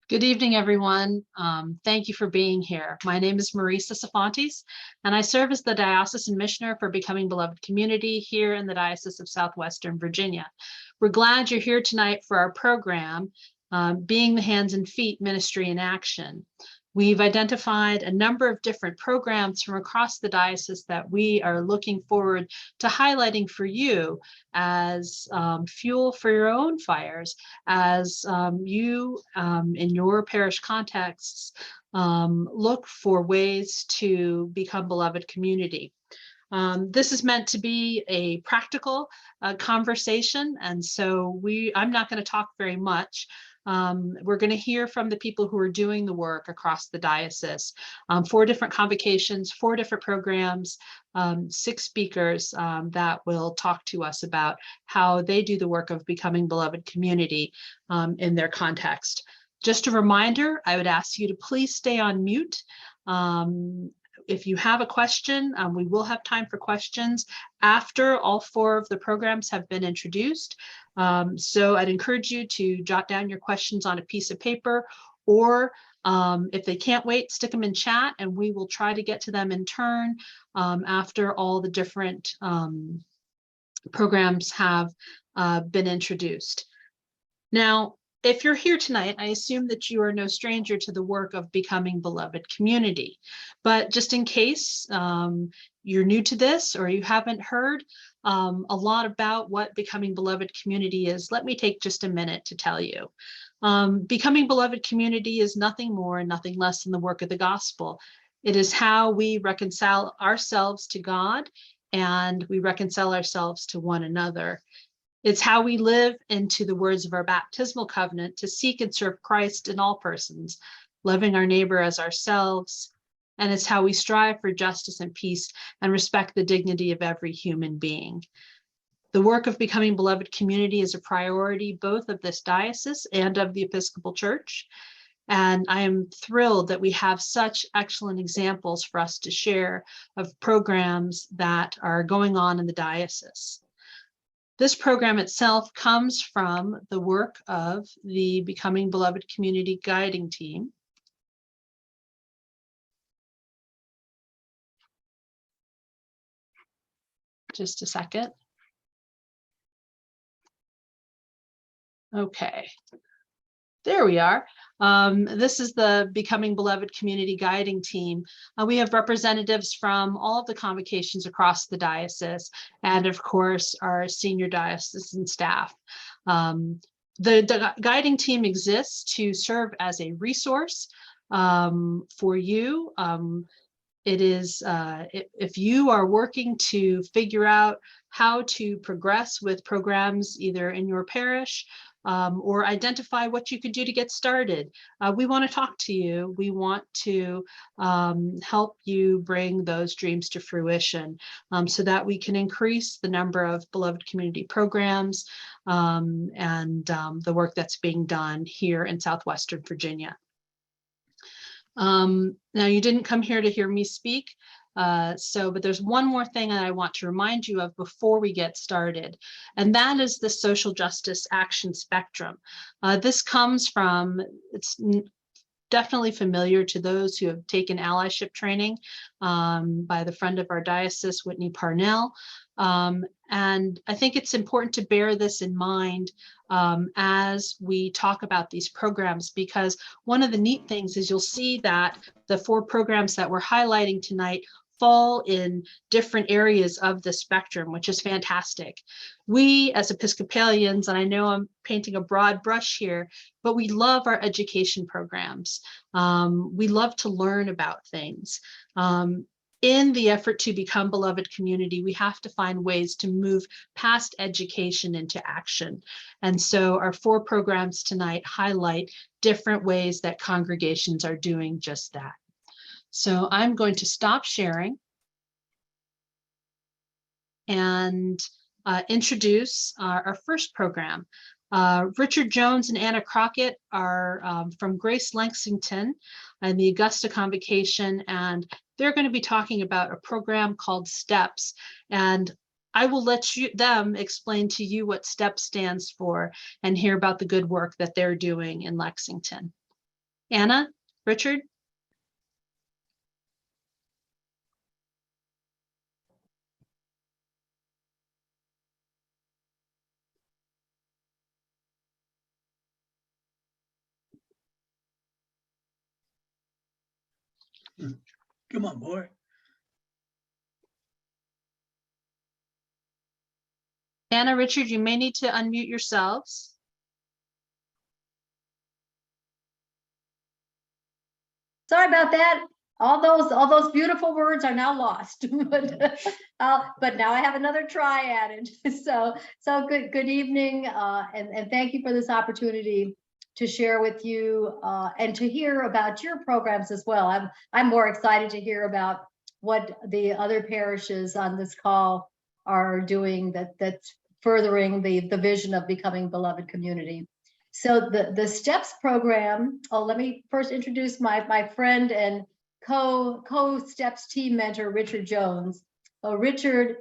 Good evening, everyone. Thank you for being here. My name is Marisa Safontes, and I serve as the Diocesan Missioner for Becoming Beloved Community here in the Diocese of Southwestern Virginia. We're glad you're here tonight for our program, Being the Hands and Feet Ministry in Action. We've identified a number of different programs from across the diocese that we are looking forward to highlighting for you as fuel for your own fires, as you in your parish contexts look for ways to become beloved community. This is meant to be a practical conversation, and so I'm not going to talk very much. We're going to hear from the people who are doing the work across the diocese. 4 different convocations, 4 different programs, 6 speakers that will talk to us about how they do the work of becoming beloved community in their context. Just a reminder, I would ask you to please stay on mute. If you have a question, we will have time for questions after all 4 of the programs have been introduced. So I'd encourage you to jot down your questions on a piece of paper, or if they can't wait, stick them in chat and we will try to get to them in turn after all the different programs have been introduced. Now, if you're here tonight, I assume that you are no stranger to the work of becoming beloved community. But just in case you're new to this or you haven't heard a lot about what becoming beloved community is, let me take just a minute to tell you. Becoming beloved community is nothing more and nothing less than the work of the gospel. It is how we reconcile ourselves to God and we reconcile ourselves to one another. It's how we live into the words of our baptismal covenant to seek and serve Christ in all persons, loving our neighbor as ourselves. And it's how we strive for justice and peace and respect the dignity of every human being. The work of becoming beloved community is a priority both of this diocese and of the Episcopal Church. And I am thrilled that we have such excellent examples for us to share of programs that are going on in the diocese. This program itself comes from the work of the Becoming Beloved Community Guiding Team. Just a second. Okay, there we are. This is the Becoming Beloved Community Guiding Team. We have representatives from all of the convocations across the diocese, and of course, our senior diocesan staff. The guiding team exists to serve as a resource for you. It is, if you are working to figure out how to progress with programs either in your parish or identify what you could do to get started, we want to talk to you. We want to help you bring those dreams to fruition so that we can increase the number of beloved community programs and the work that's being done here in Southwestern Virginia. Now, you didn't come here to hear me speak, but there's one more thing that I want to remind you of before we get started, and that is the social justice action spectrum. This comes from, it's definitely familiar to those who have taken allyship training by the friend of our diocese, Whitney Parnell. And I think it's important to bear this in mind as we talk about these programs, because one of the neat things is you'll see that the 4 programs that we're highlighting tonight fall in different areas of the spectrum, which is fantastic. We as Episcopalians, and I know I'm painting a broad brush here, but we love our education programs. We love to learn about things. In the effort to become beloved community, we have to find ways to move past education into action. And so our 4 programs tonight highlight different ways that congregations are doing just that. So I'm going to stop sharing and introduce our first program. Richard Jones and Anna Crockett are from Grace Lexington and the Augusta Convocation, and they're going to be talking about a program called STEPS. And I will let them explain to you what STEPS stands for and hear about the good work that they're doing in Lexington. Anna, Richard? Come on, boy. Anna, Richard, you may need to unmute yourselves. Sorry about that. All those beautiful words are now lost. But now I have another try at it. So good evening, and thank you for this opportunity to share with you and to hear about your programs as well. I'm more excited to hear about what the other parishes on this call are doing that's furthering the vision of becoming beloved community. So the STEPS program, let me first introduce my friend and co-STEPS team mentor, Richard Jones. Richard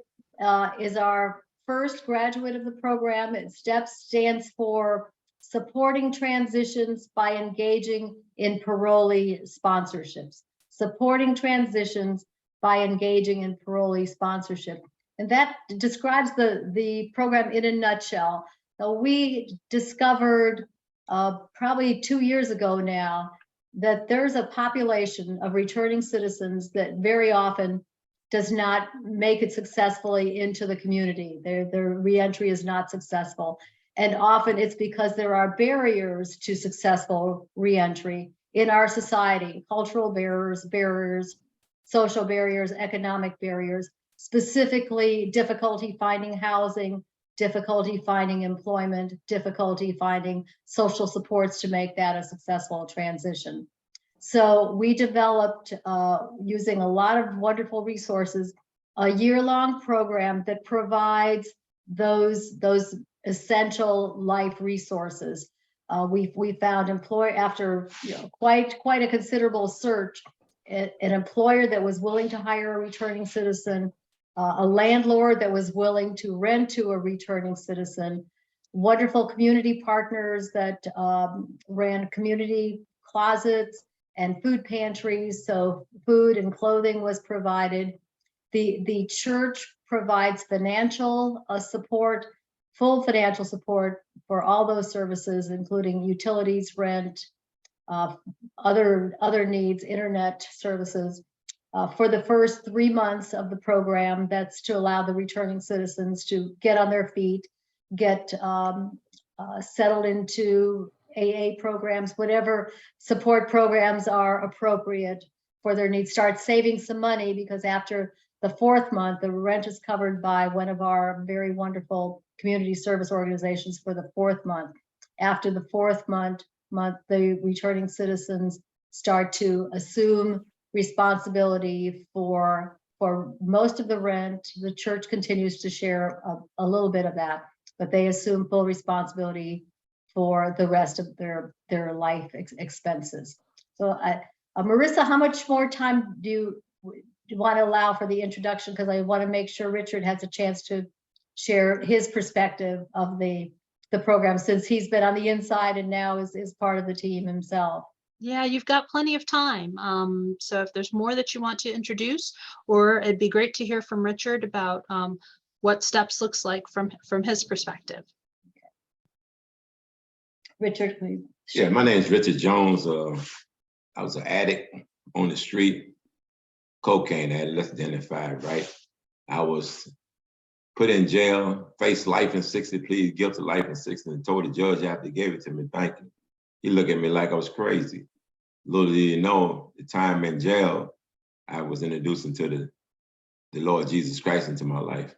is our first graduate of the program. STEPS stands for Supporting Transitions by Engaging in Parolee Sponsorships. Supporting Transitions by Engaging in Parolee Sponsorship. And that describes the program in a nutshell. We discovered probably 2 years ago now that there's a population of returning citizens that very often does not make it successfully into the community. Their reentry is not successful. And often it's because there are barriers to successful reentry in our society, cultural barriers, social barriers, economic barriers, specifically difficulty finding housing, difficulty finding employment, difficulty finding social supports to make that a successful transition. So we developed, using a lot of wonderful resources, a year-long program that provides those essential life resources. We found after quite a considerable search, an employer that was willing to hire a returning citizen, a landlord that was willing to rent to a returning citizen, wonderful community partners that ran community closets and food pantries, so food and clothing was provided. The church provides financial support, full financial support for all those services, including utilities, rent, other needs, internet services. For the first 3 months of the program, that's to allow the returning citizens to get on their feet, get settled into AA programs, whatever support programs are appropriate for their needs, start saving some money, because after the 4th month, the rent is covered by one of our very wonderful community service organizations for the 4th month. After the 4th month, the returning citizens start to assume responsibility for most of the rent. The church continues to share a little bit of that, but they assume full responsibility for the rest of their life expenses. So Marissa, how much more time do you want to allow for the introduction? Because I want to make sure Richard has a chance to share his perspective of the program, since he's been on the inside and now is part of the team himself. Yeah, you've got plenty of time. So if there's more that you want to introduce, or it'd be great to hear from Richard about what STEPS looks like from his perspective. Okay. Richard, please. Yeah, my name is Richard Jones. I was an addict on the street, cocaine addict, less than 5, right? I was put in jail, faced life in 60, plead guilty life in 60, and told the judge after he gave it to me, thank you. He looked at me like I was crazy. Little did he know, the time in jail, I was introduced into the Lord Jesus Christ into my life.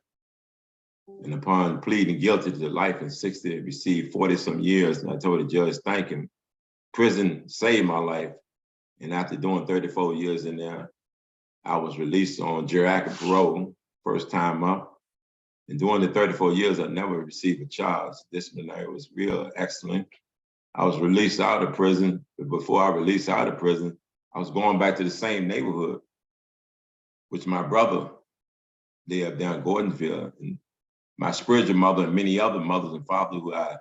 And upon pleading guilty to life in 60, I received 40-some years, and I told the judge, thank him. Prison saved my life. And after doing 34 years in there, I was released on geriatric parole, first time up. And during the 34 years, I never received a charge. Disciplinary was real excellent. I was released out of prison, but before I released out of prison, I was going back to the same neighborhood, which my brother lived down in Gordonsville. And my spiritual mother and many other mothers and fathers who I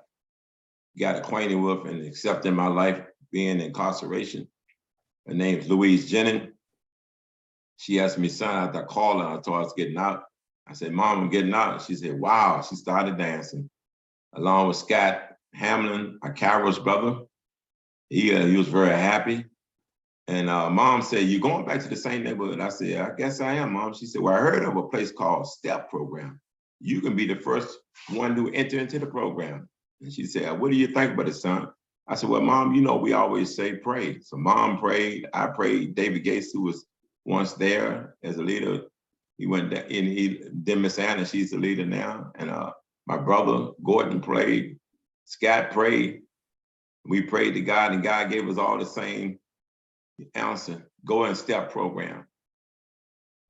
got acquainted with and accepted in my life being in incarceration. Her name's Louise Jennings. She asked me, son, after I called her, I told her I was getting out. I said, Mom, I'm getting out. She said, wow. She started dancing along with Scott Hamlin, Carol's brother. He was very happy. And Mom said, you going back to the same neighborhood? I said, I guess I am, Mom. She said, well, I heard of a place called STEP program. You can be the first one to enter into the program. And she said, what do you think about it, son? I said, well, Mom, you know, we always say pray. So Mom prayed, I prayed. David Gates, who was once there as a leader, he went in, then Miss Anna, she's the leader now. And my brother Gordon prayed, Scott prayed. We prayed to God, and God gave us all the same answer: go in STEP program.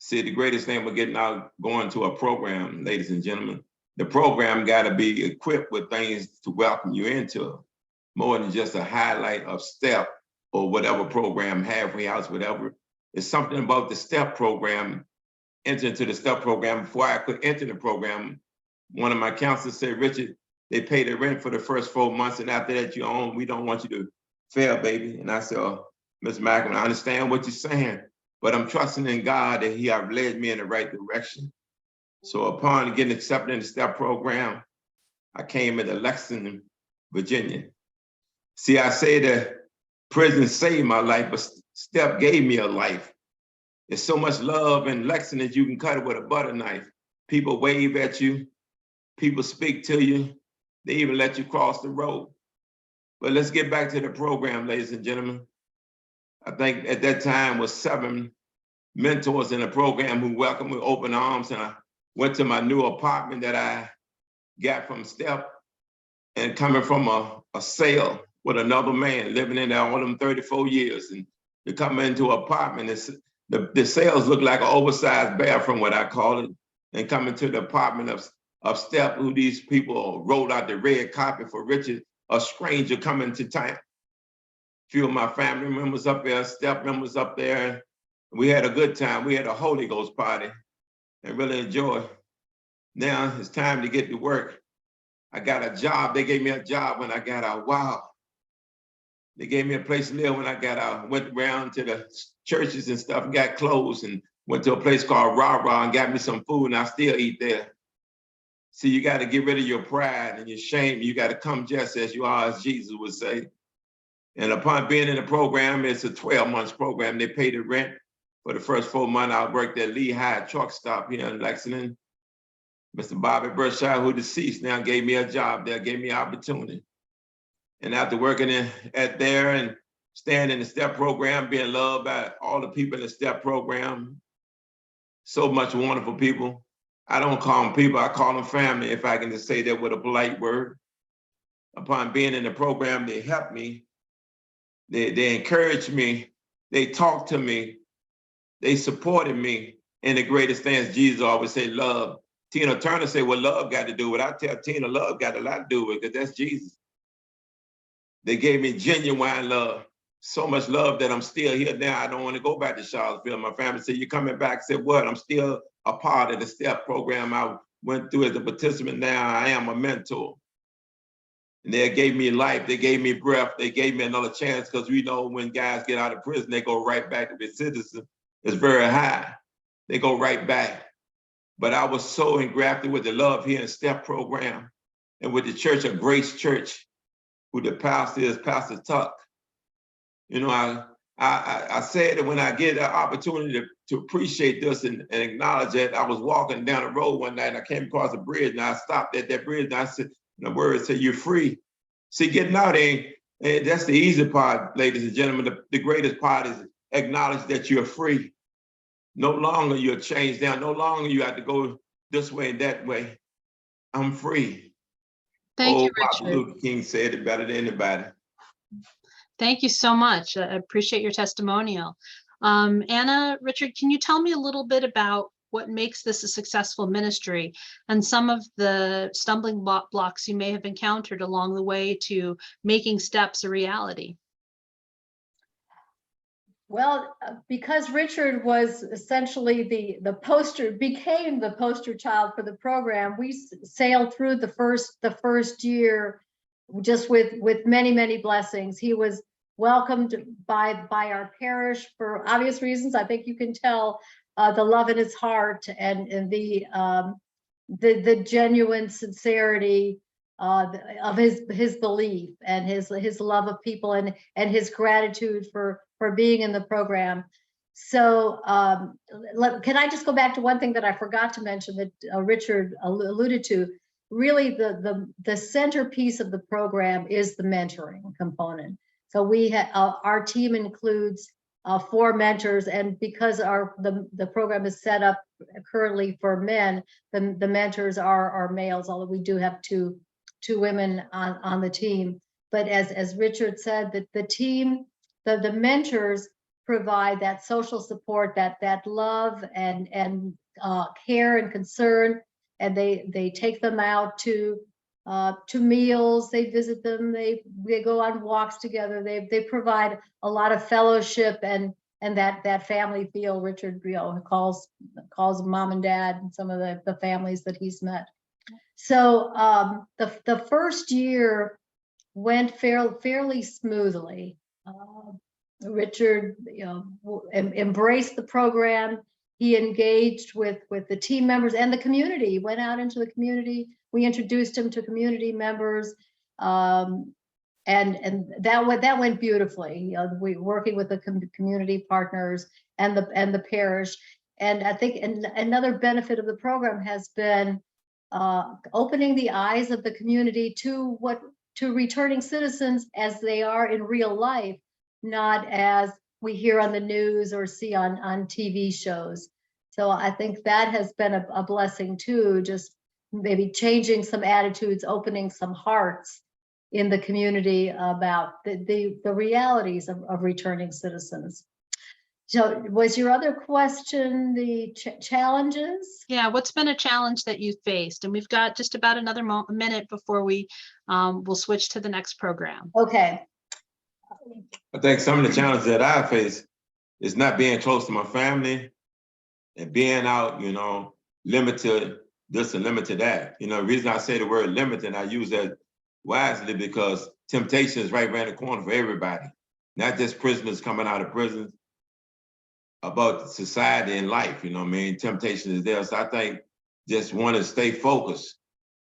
See, the greatest thing we're getting out, going to a program, ladies and gentlemen, the program got to be equipped with things to welcome you into it, more than just a highlight of STEP or whatever program, halfway house, whatever. It's something about the STEP program. Enter into the STEP program. Before I could enter the program, one of my counselors said, Richard, they pay the rent for the first 4 months, and after that, you're on. We don't want you to fail, baby. And I said, oh, Ms. Macklin, I understand what you're saying, but I'm trusting in God that He have led me in the right direction. So upon getting accepted in the STEP program, I came into Lexington, Virginia. See, I say that prison saved my life, but STEP gave me a life. There's so much love in Lexington, you can cut it with a butter knife. People wave at you, people speak to you, they even let you cross the road. But let's get back to the program, ladies and gentlemen. I think at that time was 7 mentors in the program who welcomed me with open arms, and I went to my new apartment that I got from STEP, and coming from a cell with another man, living in there all them 34 years, and to come into an apartment, the cells look like an oversized bathroom, what I call it, and coming to the apartment of STEP, who these people rolled out the red carpet for Richard, a stranger coming to town. Few of my family members up there, STEP members up there. We had a good time. We had a Holy Ghost party and really enjoyed. Now it's time to get to work. I got a job. They gave me a job when I got out. Wow. They gave me a place to live when I got out. Went around to the churches and stuff and got clothes, and went to a place called Rah Rah and got me some food, and I still eat there. See, you got to get rid of your pride and your shame. You got to come just as you are, as Jesus would say. And upon being in the program, it's a 12-month program. They pay the rent. For the first 4 months, I worked at Lehigh truck stop here in Lexington. Mr. Bobby Burchard, who deceased now, gave me a job there, gave me opportunity. And after working at there and staying in the STEP program, being loved by all the people in the STEP program, so much wonderful people. I don't call them people, I call them family, if I can just say that with a polite word. Upon being in the program, they helped me. They encouraged me. They talked to me. They supported me. And the greatest thing is Jesus always say love. Tina Turner said, what love got to do with it? I tell Tina, love got a lot to do with it, because that's Jesus. They gave me genuine love. So much love that I'm still here now. I don't want to go back to Charlottesville. My family said, you're coming back? I said, what? I'm still a part of the STEP program I went through as a participant. Now I am a mentor. And they gave me life. They gave me breath. They gave me another chance, because we know when guys get out of prison, they go right back to be citizens. It's very high. They go right back. But I was so engrafted with the love here in STEP program and with the Church of Grace Church, who the pastor is Pastor Tuck. You know, I said that when I get the opportunity to appreciate this and acknowledge that, I was walking down the road one night and I came across a bridge, and I stopped at that bridge and I said, the word said, you're free. See, getting out that's the easy part, ladies and gentlemen. The greatest part is acknowledge that you're free. No longer you're chained down. No longer you have to go this way and that way. I'm free. Thank you, Martin Richard. Luther King said it better than anybody. Thank you so much. I appreciate your testimonial. Anna, Richard, can you tell me a little bit about what makes this a successful ministry and some of the stumbling blocks you may have encountered along the way to making STEPs a reality? Well, because Richard was essentially became the poster child for the program, we sailed through the first year just with many blessings. He was welcomed by our parish for obvious reasons. I think you can tell the love in his heart and the genuine sincerity of his belief and his love of people and his gratitude for being in the program. So can I just go back to one thing that I forgot to mention that Richard alluded to? Really, the centerpiece of the program is the mentoring component. So we our team includes 4 mentors, and because the program is set up currently for men, the mentors are males, although we do have two women on the team. But as Richard said, that the team, the mentors provide that social support, that love and care and concern, and they take them out to meals, they visit them, they go on walks together, they provide a lot of fellowship and that family feel. Richard calls mom and dad and some of the families that he's met. So the first year went fairly smoothly. Richard embraced the program. He engaged with the team members and the community. He went out into the community. We introduced him to community members, and that went beautifully. We working with the community partners and the parish. And I think another benefit of the program has been opening the eyes of the community to returning citizens as they are in real life, not as we hear on the news or see on TV shows. So I think that has been a blessing too, just maybe changing some attitudes, opening some hearts in the community about the realities of returning citizens. So was your other question the challenges? Yeah, what's been a challenge that you faced? And we've got just about another minute before we will switch to the next program. Okay. I think some of the challenges that I face is not being close to my family and being out, limited this and limited that. The reason I say the word limited, I use that wisely because temptation is right around the corner for everybody, not just prisoners coming out of prison, about society and life. Temptation is there. So I think just want to stay focused.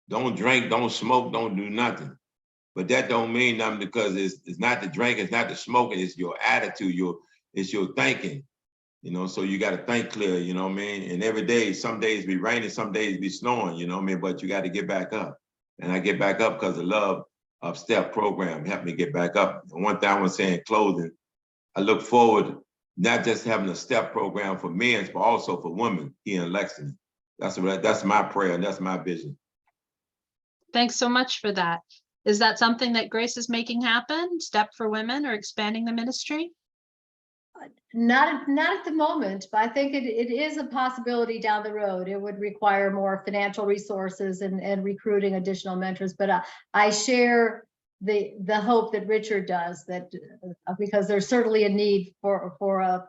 Don't drink, don't smoke, don't do nothing. But that don't mean nothing because it's not the drink, it's not the smoking, it's your attitude, it's your thinking. So you got to think clear, And every day, some days be raining, some days be snowing, But you got to get back up. And I get back up because the love of STEP program helped me get back up. And one thing I want to say in closing, I look forward not just having a STEP program for men, but also for women here in Lexington. That's my prayer and that's my vision. Thanks so much for that. Is that something that Grace is making happen, STEP for women, or expanding the ministry? Not at the moment, but I think it is a possibility down the road. It would require more financial resources and recruiting additional mentors. But I share the hope that Richard does, that because there's certainly a need for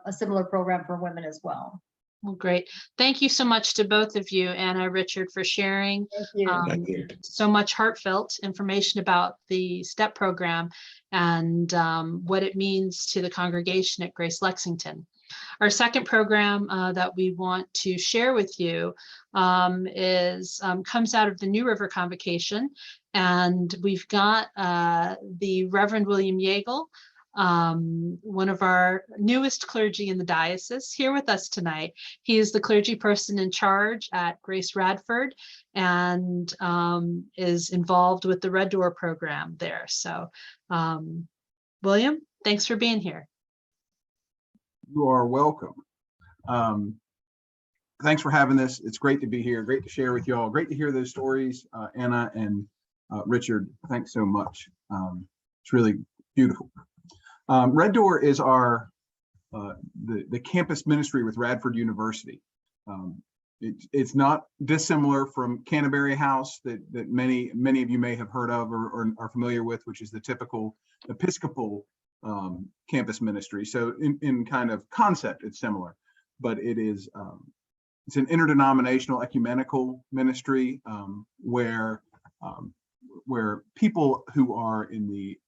a similar program for women as well. Well, great. Thank you so much to both of you, Anna, Richard, for sharing Thank you. so much heartfelt information about the STEP program and what it means to the congregation at Grace Lexington. Our second program that we want to share with you comes out of the New River Convocation, and we've got the Reverend William Yeagle, one of our newest clergy in the diocese, here with us tonight. He is the clergy person in charge at Grace Radford and is involved with the Red Door program there. So, William, thanks for being here. You are welcome. Thanks for having this. It's great to be here. Great to share with you all. Great to hear those stories, Anna and Richard. Thanks so much. It's really beautiful. Red Door is our the campus ministry with Radford University. It's not dissimilar from Canterbury House that many of you may have heard of or are familiar with, which is the typical Episcopal campus ministry. So in kind of concept, it's similar, but it is it's an interdenominational ecumenical ministry where people who are in the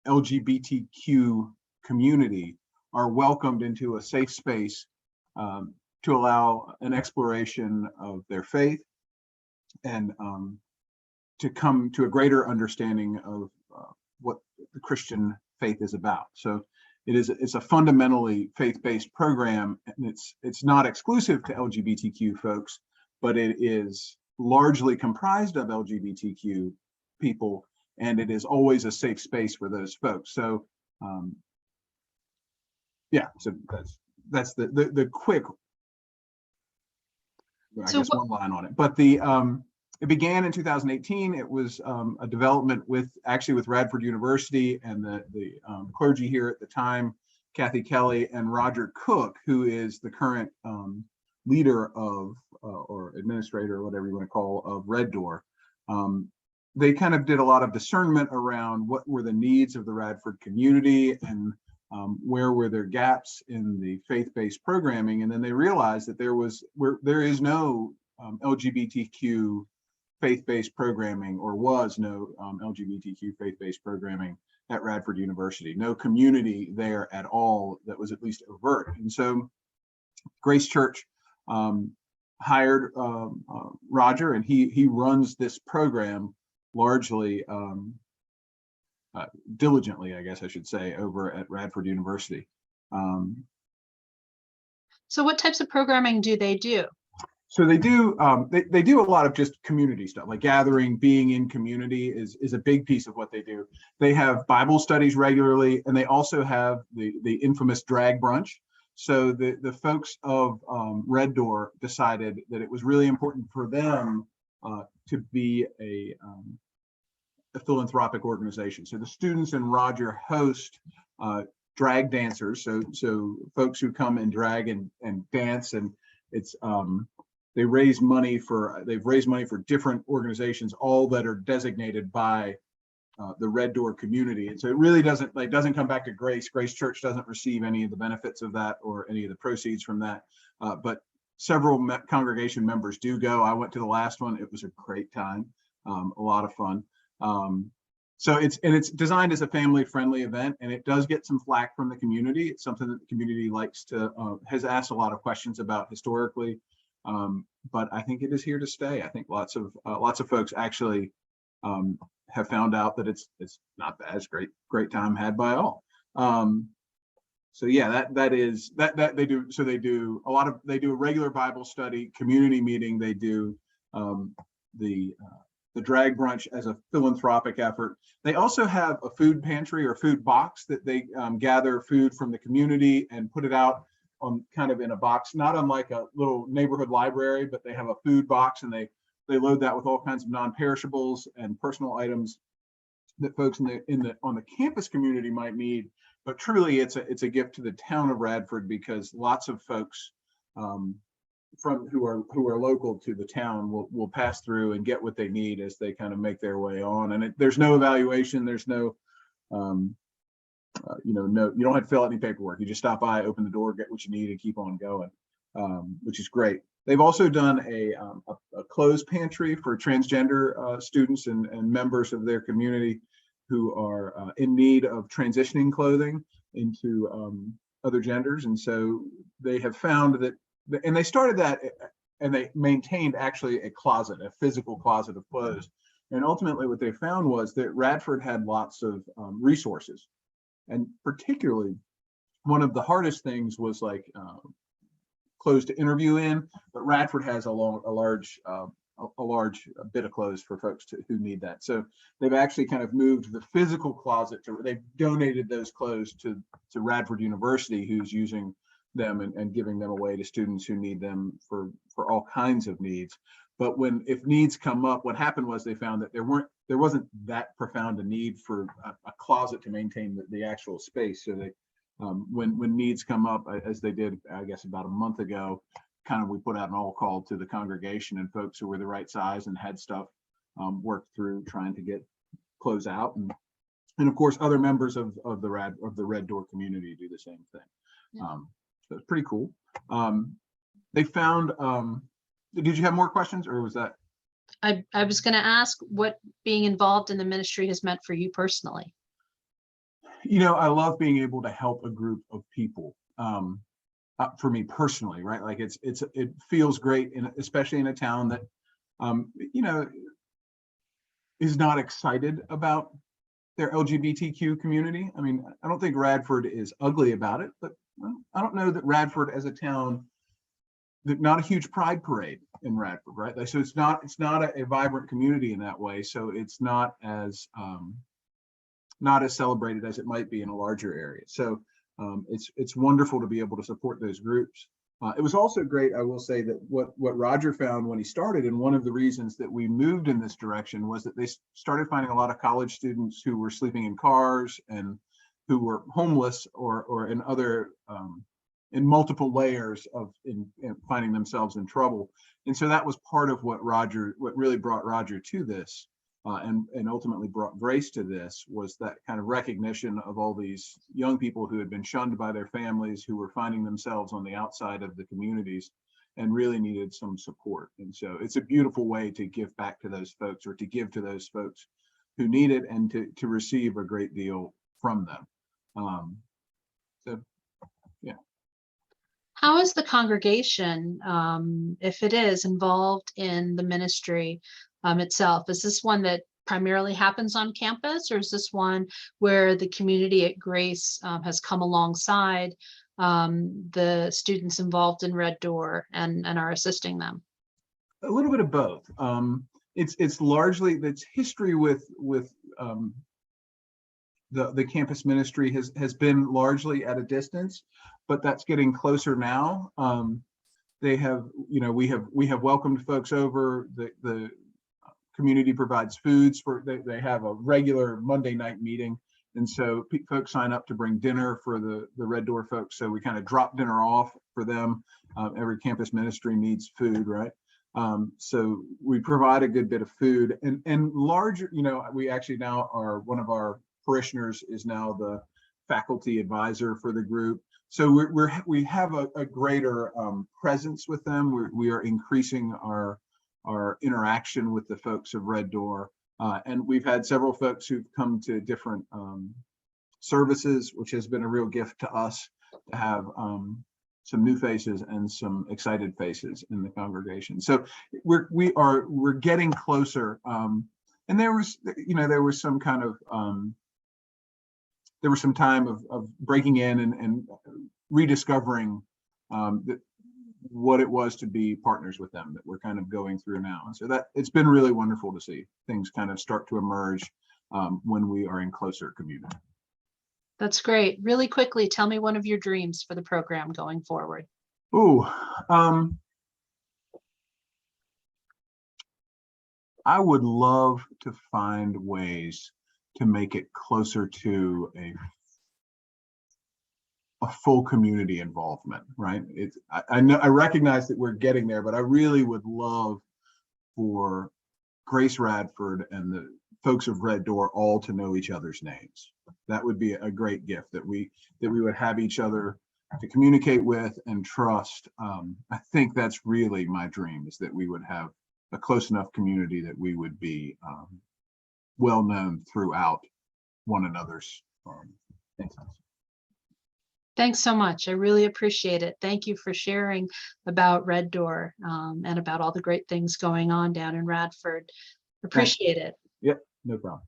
LGBTQ community are welcomed into a safe space to allow an exploration of their faith and to come to a greater understanding of what the Christian faith is about. So it's a fundamentally faith-based program, and it's not exclusive to LGBTQ folks, but it is largely comprised of LGBTQ people, and it is always a safe space for those folks. So yeah, so that's the quick, I guess, one line on it. But it began in 2018. It was a development with Radford University and the clergy here at the time, Kathy Kelly and Roger Cook, who is the current leader of or administrator, or whatever you want to call, of Red Door. They kind of did a lot of discernment around what were the needs of the Radford community and where were there gaps in the faith-based programming, and then they realized that there is no LGBTQ faith-based programming, or was no LGBTQ faith-based programming at Radford University. No community there at all that was at least overt. And so Grace Church hired Roger, and he runs this program largely diligently, I guess I should say, over at Radford University. So what types of programming do they do? So they do they do a lot of just community stuff, like gathering, being in community is a big piece of what they do. They have Bible studies regularly, and they also have the infamous drag brunch. So the folks of Red Door decided that it was really important for them to be a philanthropic organization. So the students and Roger host drag dancers, so folks who come and drag and dance, and it's they've raised money for different organizations, all that are designated by the Red Door community. And so it really doesn't come back to Grace. Grace Church doesn't receive any of the benefits of that or any of the proceeds from that. But several congregation members do go. I went to the last one. It was a great time, a lot of fun. So it's designed as a family-friendly event, and it does get some flack from the community. It's something that the community likes to has asked a lot of questions about historically, but I think it is here to stay. I think lots of folks actually have found out that it's not bad. It's great time had by all. So yeah, that they do. So they do a regular Bible study, community meeting. They do the drag brunch as a philanthropic effort. They also have a food pantry or food box that they gather food from the community and put it out on kind of in a box, not unlike a little neighborhood library, but they have a food box, and they load that with all kinds of non-perishables and personal items that folks on the campus community might need. But truly, it's a gift to the town of Radford, because lots of folks who are local to the town will pass through and get what they need as they kind of make their way on. And there's no evaluation. There's no, you don't have to fill out any paperwork. You just stop by, open the door, get what you need, and keep on going, which is great. They've also done a clothes pantry for transgender students and members of their community who are in need of transitioning clothing into other genders. And so they have found that, and they started that, and they maintained actually a physical closet of clothes. And ultimately what they found was that Radford had lots of resources. And particularly one of the hardest things was like clothes to interview in, but Radford has a large bit of clothes for folks who need that. So they've actually kind of moved the physical closet they've donated those clothes to Radford University, who's using them and giving them away to students who need them for all kinds of needs. But if needs come up, what happened was they found that there wasn't that profound a need for a closet to maintain the actual space. So they when needs come up, as they did, I guess about a month ago, we put out an all call to the congregation, and folks who were the right size and had stuff worked through trying to get clothes out, and of course other members of the Red Door community do the same thing. Yeah. So it's pretty cool. They found. Did you have more questions, or was that? I was going to ask what being involved in the ministry has meant for you personally. you know, I love being able to help a group of people. For me personally, right? Like it feels great, especially in a town that, you know, is not excited about their LGBTQ community. I mean, I don't think Radford is ugly about it, but I don't know that Radford as a town, that not a huge pride parade in Radford, right? Like, so it's not a vibrant community in that way. So it's not as celebrated as it might be in a larger area. So it's wonderful to be able to support those groups. It was also great, I will say, that what Roger found when he started, and one of the reasons that we moved in this direction, was that they started finding a lot of college students who were sleeping in cars and who were homeless or in other in multiple layers of in finding themselves in trouble. And so that was part of what really brought Roger to this. And ultimately brought Grace to this, was that kind of recognition of all these young people who had been shunned by their families, who were finding themselves on the outside of the communities and really needed some support. And so it's a beautiful way to give back to those folks, or to give to those folks who need it, and to receive a great deal from them. So, yeah. How is the congregation, if it is involved in the ministry itself? Is this one that primarily happens on campus, or is this one where the community at Grace has come alongside the students involved in Red Door and are assisting them? A little bit of both. It's largely, that's history with the campus ministry has been largely at a distance, but that's getting closer now. They have, you know, we have welcomed folks over. The community provides foods for, they have a regular Monday night meeting. And so folks sign up to bring dinner for the Red Door folks. So we kind of drop dinner off for them. Every campus ministry needs food, right? So we provide a good bit of food, and larger, you know, we actually now are, one of our parishioners is now the faculty advisor for the group. So we have a greater presence with them. We are increasing our interaction with the folks of Red Door. And we've had several folks who've come to different services, which has been a real gift to us to have some new faces and some excited faces in the congregation. So we're getting closer. And there was, you know, there was some kind of there was some time of breaking in and rediscovering what it was to be partners with them, that we're kind of going through now. And so that it's been really wonderful to see things kind of start to emerge when we are in closer community. That's great. Really quickly, tell me one of your dreams for the program going forward. Ooh, I would love to find ways to make it closer to a full community involvement, right? I know, I recognize that we're getting there, but I really would love for Grace Radford and the folks of Red Door all to know each other's names. That would be a great gift, that we would have each other to communicate with and trust. I think that's really my dream, is that we would have a close enough community that we would be well known throughout one another's instances. Thanks so much. I really appreciate it. Thank you for sharing about Red Door and about all the great things going on down in Radford. Appreciate it. Yep, no problem.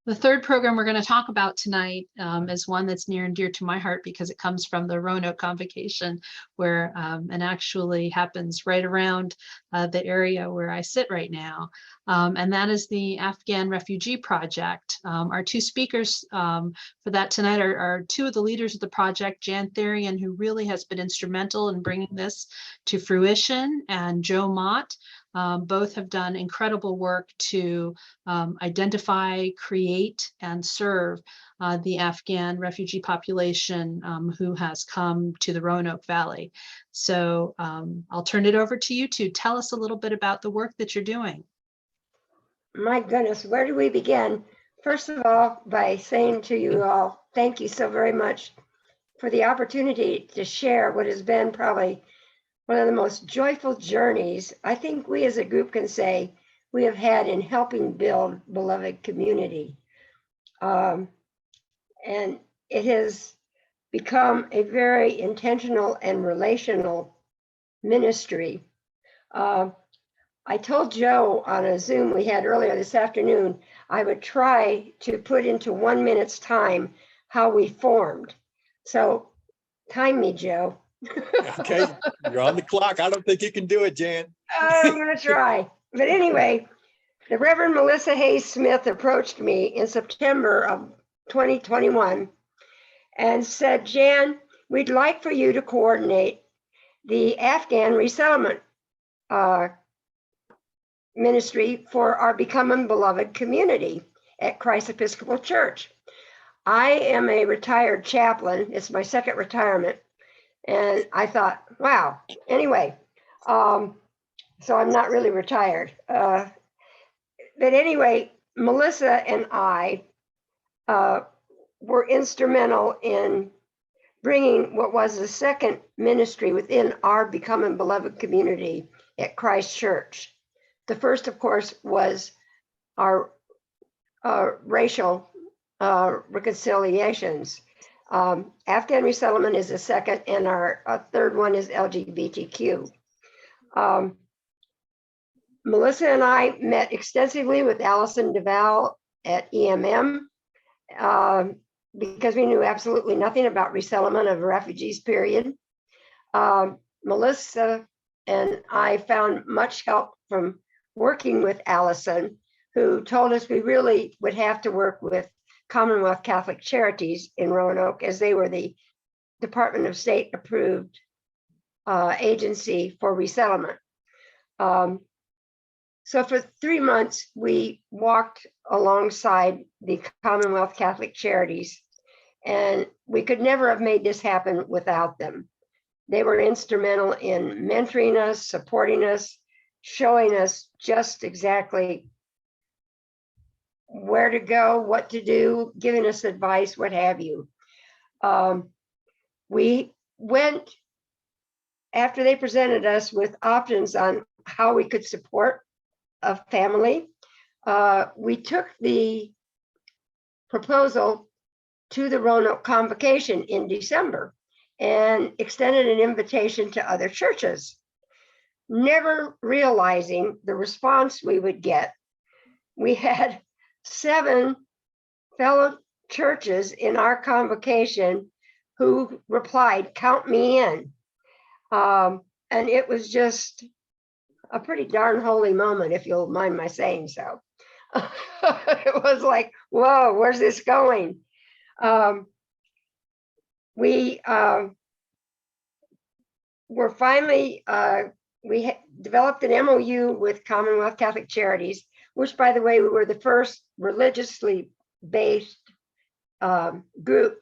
The third program we're going to talk about tonight is one that's near and dear to my heart, because it comes from the Roanoke Convocation, where and actually happens right around the area where I sit right now. And that is the Afghan Refugee Project. Our two speakers for that tonight are two of the leaders of the project, Jan Therian, who really has been instrumental in bringing this to fruition, and Joe Mott. Both have done incredible work to identify, create, and serve the Afghan refugee population who has come to the Roanoke Valley. So I'll turn it over to you to tell us a little bit about the work that you're doing. My goodness, where do we begin? First of all, by saying to you all, thank you so very much for the opportunity to share what has been probably one of the most joyful journeys I think we as a group can say we have had in helping build beloved community. And it has become a very intentional and relational ministry. I told Joe on a Zoom we had earlier this afternoon, I would try to put into 1 minute's time how we formed. So time me, Joe. Okay, you're on the clock. I don't think you can do it, Jan. I'm going to try. But anyway, the Reverend Melissa Hayes Smith approached me in September of 2021 and said, Jan, we'd like for you to coordinate the Afghan resettlement ministry for our Becoming Beloved community at Christ Episcopal Church. I am a retired chaplain. It's my second retirement. And I thought, wow, anyway, so I'm not really retired. But anyway, Melissa and I were instrumental in bringing what was the second ministry within our Becoming Beloved community at Christ Church. The first, of course, was our racial reconciliations. Afghan resettlement is the second, and our third one is LGBTQ. Melissa and I met extensively with Allison DeVal at EMM because we knew absolutely nothing about resettlement of refugees, period. Melissa and I found much help from working with Allison, who told us we really would have to work with Commonwealth Catholic Charities in Roanoke, as they were the Department of State approved agency for resettlement. So for 3 months, we walked alongside the Commonwealth Catholic Charities, and we could never have made this happen without them. They were instrumental in mentoring us, supporting us, showing us just exactly where to go, what to do, giving us advice, what have you. We went, after they presented us with options on how we could support a family, we took the proposal to the Roanoke Convocation in December and extended an invitation to other churches, never realizing the response we would get. We had 7 fellow churches in our convocation who replied, "Count me in." And it was just a pretty darn holy moment, if you'll mind my saying so. It was like, whoa, where's this going? We were finally, we developed an MOU with Commonwealth Catholic Charities, which, by the way, we were the first religiously based group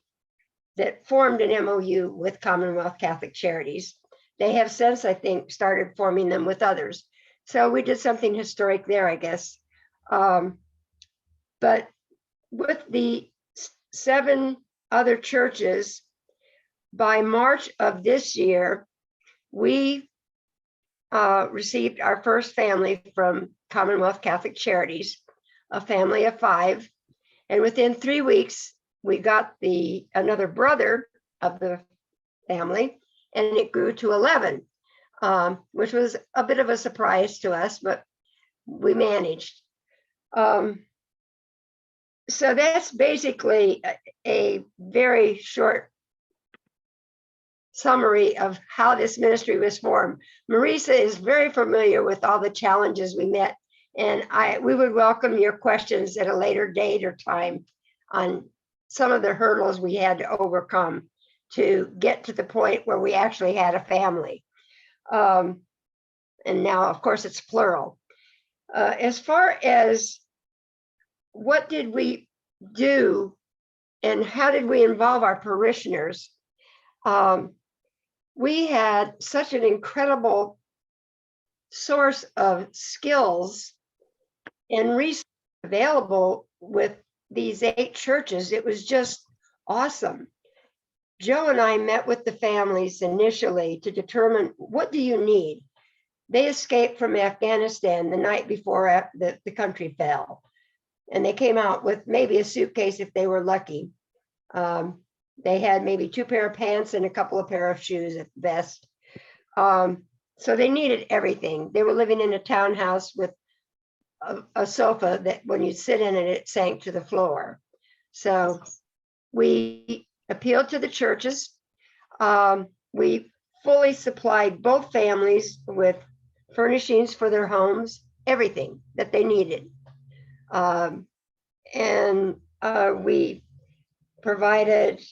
that formed an MOU with Commonwealth Catholic Charities. They have since, I think, started forming them with others. So we did something historic there, I guess. But with the 7 other churches, by March of this year, we received our first family from Commonwealth Catholic Charities, a family of 5. And within 3 weeks, we got another brother of the family, and it grew to 11, which was a bit of a surprise to us, but we managed. So that's basically a very short summary of how this ministry was formed. Marisa is very familiar with all the challenges we met, and we would welcome your questions at a later date or time on some of the hurdles we had to overcome to get to the point where we actually had a family. And now, of course, it's plural. As far as what did we do and how did we involve our parishioners, we had such an incredible source of skills and resources available with these 8 churches. It was just awesome. Joe and I met with the families initially to determine, what do you need? They escaped from Afghanistan the night before the country fell. And they came out with maybe a suitcase if they were lucky. They had maybe 2 pair of pants and a couple of pair of shoes at best. So they needed everything. They were living in a townhouse with a sofa that when you sit in it, it sank to the floor. So we appealed to the churches. We fully supplied both families with furnishings for their homes, everything that they needed. We provided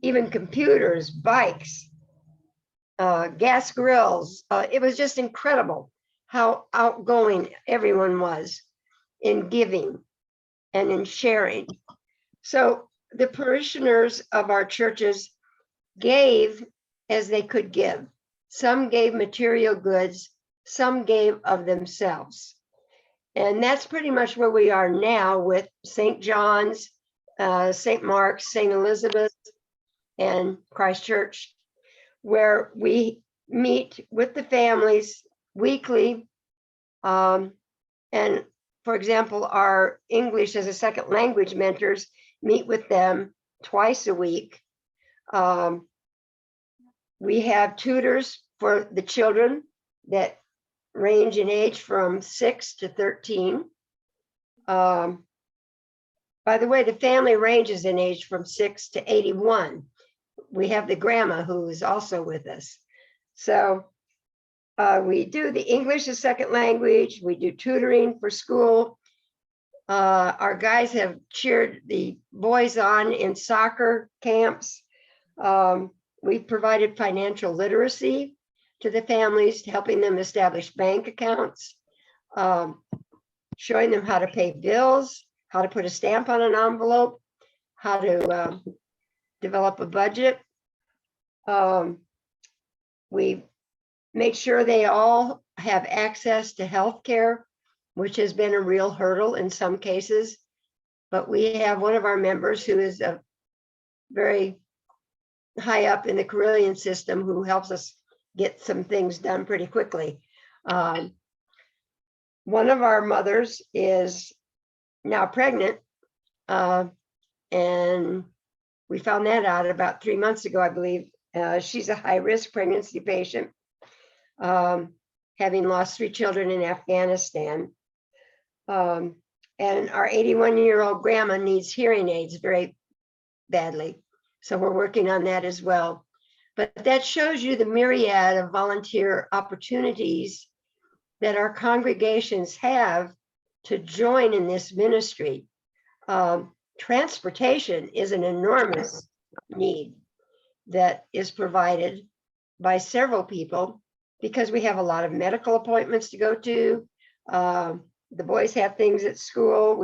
even computers, bikes, gas grills. It was just incredible how outgoing everyone was in giving and in sharing. So the parishioners of our churches gave as they could give. Some gave material goods, some gave of themselves. And that's pretty much where we are now with St. John's, St. Mark's, St. Elizabeth, and Christ Church, where we meet with the families weekly. And for example, our English as a second language mentors meet with them twice a week. We have tutors for the children that range in age from 6 to 13. By the way, the family ranges in age from 6 to 81. We have the grandma who is also with us. So we do the English as second language. We do tutoring for school. Our guys have cheered the boys on in soccer camps. We've provided financial literacy to the families, helping them establish bank accounts, showing them how to pay bills, how to put a stamp on an envelope, how to develop a budget. We make sure they all have access to health care, which has been a real hurdle in some cases. But we have one of our members who is a very high up in the Carillion system who helps us get some things done pretty quickly. One of our mothers is now pregnant, and we found that out about 3 months ago, I believe. She's a high-risk pregnancy patient, having lost 3 children in Afghanistan. And our 81-year-old grandma needs hearing aids very badly. So we're working on that as well. But that shows you the myriad of volunteer opportunities that our congregations have to join in this ministry. Transportation is an enormous need that is provided by several people because we have a lot of medical appointments to go to. The boys have things at school.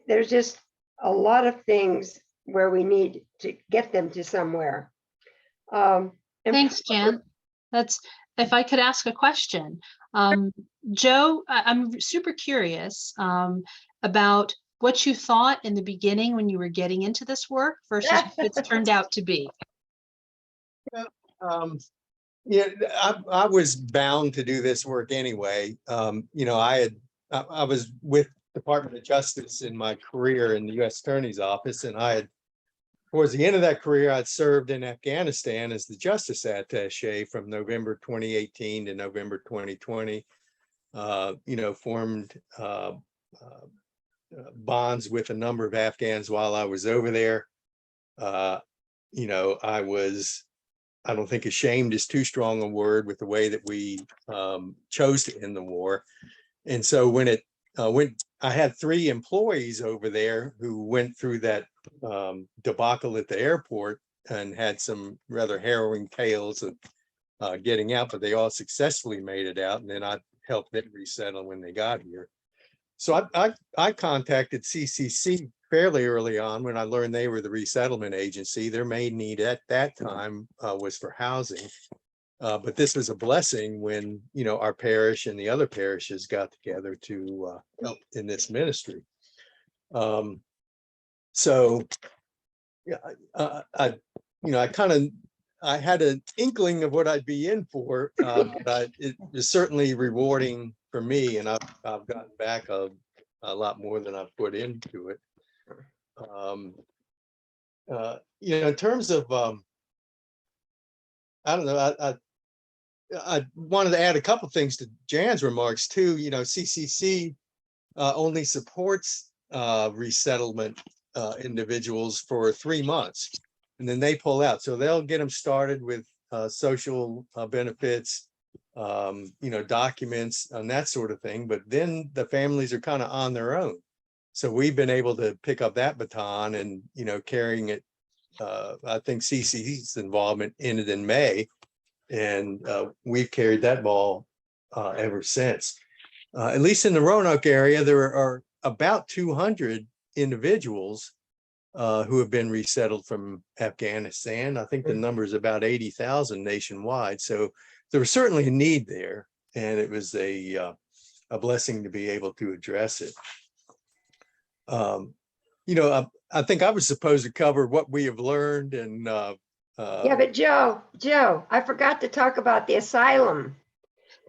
There's just a lot of things where we need to get them to somewhere. Thanks, Jan. If I could ask a question. Joe, I'm super curious about what you thought in the beginning when you were getting into this work versus what it's turned out to be. Yeah, I was bound to do this work anyway. I was with Department of Justice in my career in the U.S. Attorney's Office, and towards the end of that career, I'd served in Afghanistan as the Justice Attaché from November 2018 to November 2020. Formed bonds with a number of Afghans while I was over there. I don't think ashamed is too strong a word with the way that we chose to end the war. And so when I had 3 employees over there who went through that debacle at the airport and had some rather harrowing tales of getting out, but they all successfully made it out. And then I helped them resettle when they got here. So I contacted CCC fairly early on when I learned they were the resettlement agency. Their main need at that time was for housing. But this was a blessing when, our parish and the other parishes got together to help in this ministry. I had an inkling of what I'd be in for, but it was certainly rewarding for me, and I've gotten back a lot more than I've put into it. in terms of, I don't know, I wanted to add a couple things to Jan's remarks too. CCC only supports resettlement individuals for 3 months, and then they pull out. So they'll get them started with social benefits, documents and that sort of thing. But then the families are kind of on their own. So we've been able to pick up that baton and, carrying it. I think CCC's involvement ended in May, and we've carried that ball ever since. At least in the Roanoke area, there are about 200 individuals who have been resettled from Afghanistan. I think the number is about 80,000 nationwide. So there was certainly a need there, and it was a blessing to be able to address it. I think I was supposed to cover what we have learned, and Yeah, but Joe, I forgot to talk about the asylum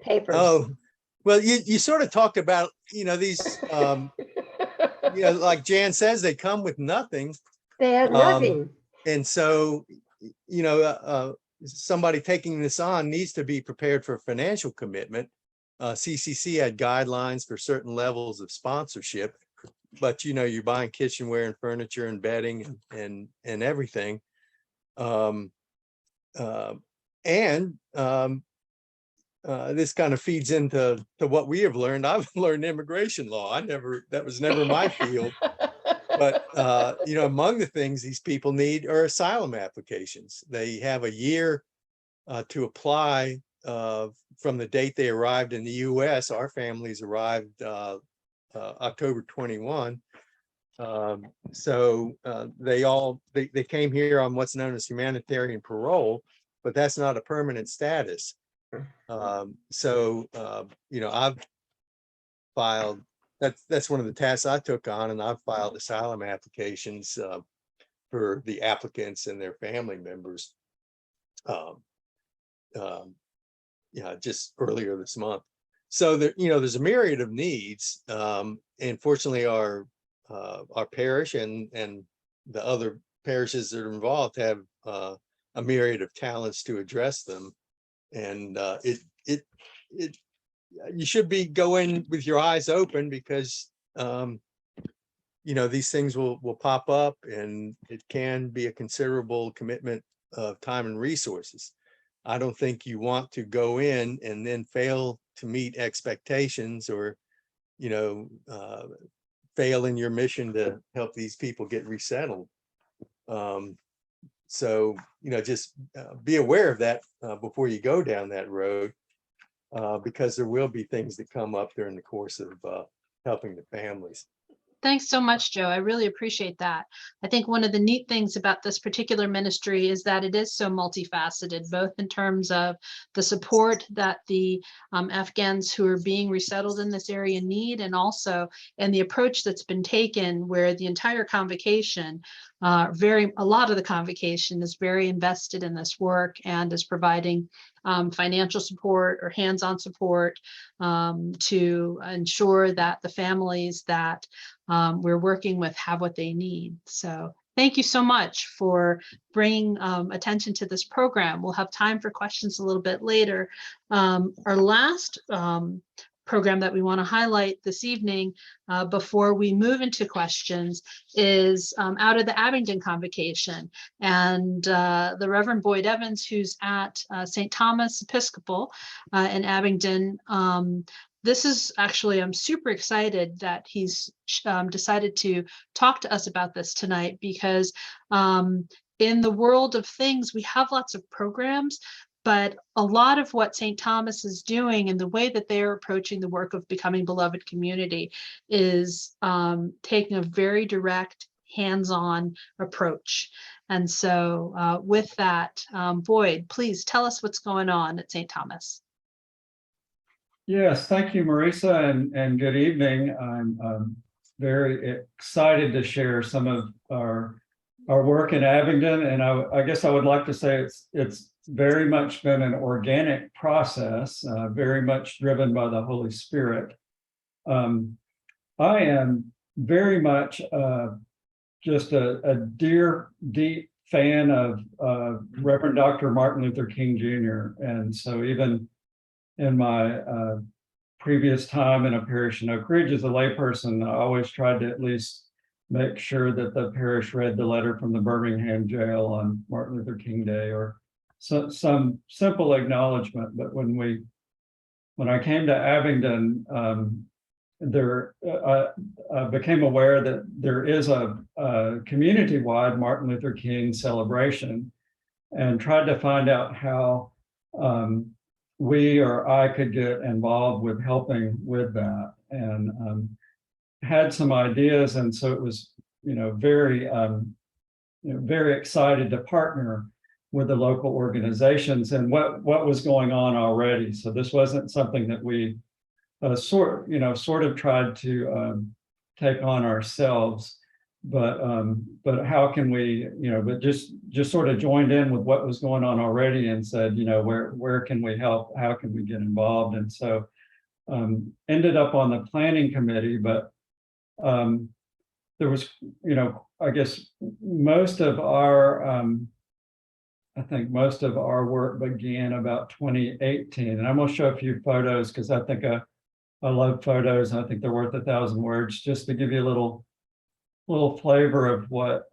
papers. Oh, well, you sort of talked about, these, like Jan says, they come with nothing. They had nothing. And so, somebody taking this on needs to be prepared for financial commitment. CCC had guidelines for certain levels of sponsorship, but you're buying kitchenware and furniture and bedding and everything. This kind of feeds into what we have learned. I've learned immigration law. That was never my field. But among the things these people need are asylum applications. They have a year to apply from the date they arrived in the U.S. Our families arrived October 21. So they came here on what's known as humanitarian parole, but that's not a permanent status. I've filed, that's one of the tasks I took on, and I've filed asylum applications for the applicants and their family members. Just earlier this month. So there's a myriad of needs. And fortunately our parish and the other parishes that are involved have a myriad of talents to address them. And you should be going with your eyes open, because these things will pop up, and it can be a considerable commitment of time and resources. I don't think you want to go in and then fail to meet expectations, or fail in your mission to help these people get resettled. So just be aware of that before you go down that road, because there will be things that come up during the course of helping the families. Thanks so much, Joe. I really appreciate that. I think one of the neat things about this particular ministry is that it is so multifaceted, both in terms of the support that the Afghans who are being resettled in this area need, and also in the approach that's been taken, where the entire convocation, a lot of the convocation is very invested in this work and is providing financial support or hands-on support to ensure that the families that we're working with have what they need. So thank you so much for bringing attention to this program. We'll have time for questions a little bit later. Our last program that we want to highlight this evening before we move into questions is out of the Abingdon Convocation. And the Reverend Boyd Evans, who's at St. Thomas Episcopal in Abingdon, this is actually, I'm super excited that he's decided to talk to us about this tonight, because in the world of things, we have lots of programs, but a lot of what St. Thomas is doing and the way that they're approaching the work of becoming beloved community is taking a very direct, hands-on approach. And so with that, Boyd, please tell us what's going on at St. Thomas. Yes, thank you, Marisa, and good evening. I'm very excited to share some of our work in Abingdon, and I guess I would like to say it's very much been an organic process, very much driven by the Holy Spirit. I am very much just a dear, deep fan of Reverend Dr. Martin Luther King Jr. And so even in my previous time in a parish in Oak Ridge as a layperson, I always tried to at least make sure that the parish read the letter from the Birmingham jail on Martin Luther King Day, or some simple acknowledgement. But when I came to Abingdon, I became aware that there is a community-wide Martin Luther King celebration, and tried to find out how we or I could get involved with helping with that, and had some ideas. And so it was, very excited to partner with the local organizations and what was going on already. So this wasn't something that we sort of tried to take on ourselves, but how can we, but just sort of joined in with what was going on already and said, where can we help? How can we get involved? And so ended up on the planning committee, but there was, I guess most of our, I think most of our work began about 2018. And I'm going to show a few photos because I think I love photos, and I think they're worth 1,000 words, just to give you a little flavor of what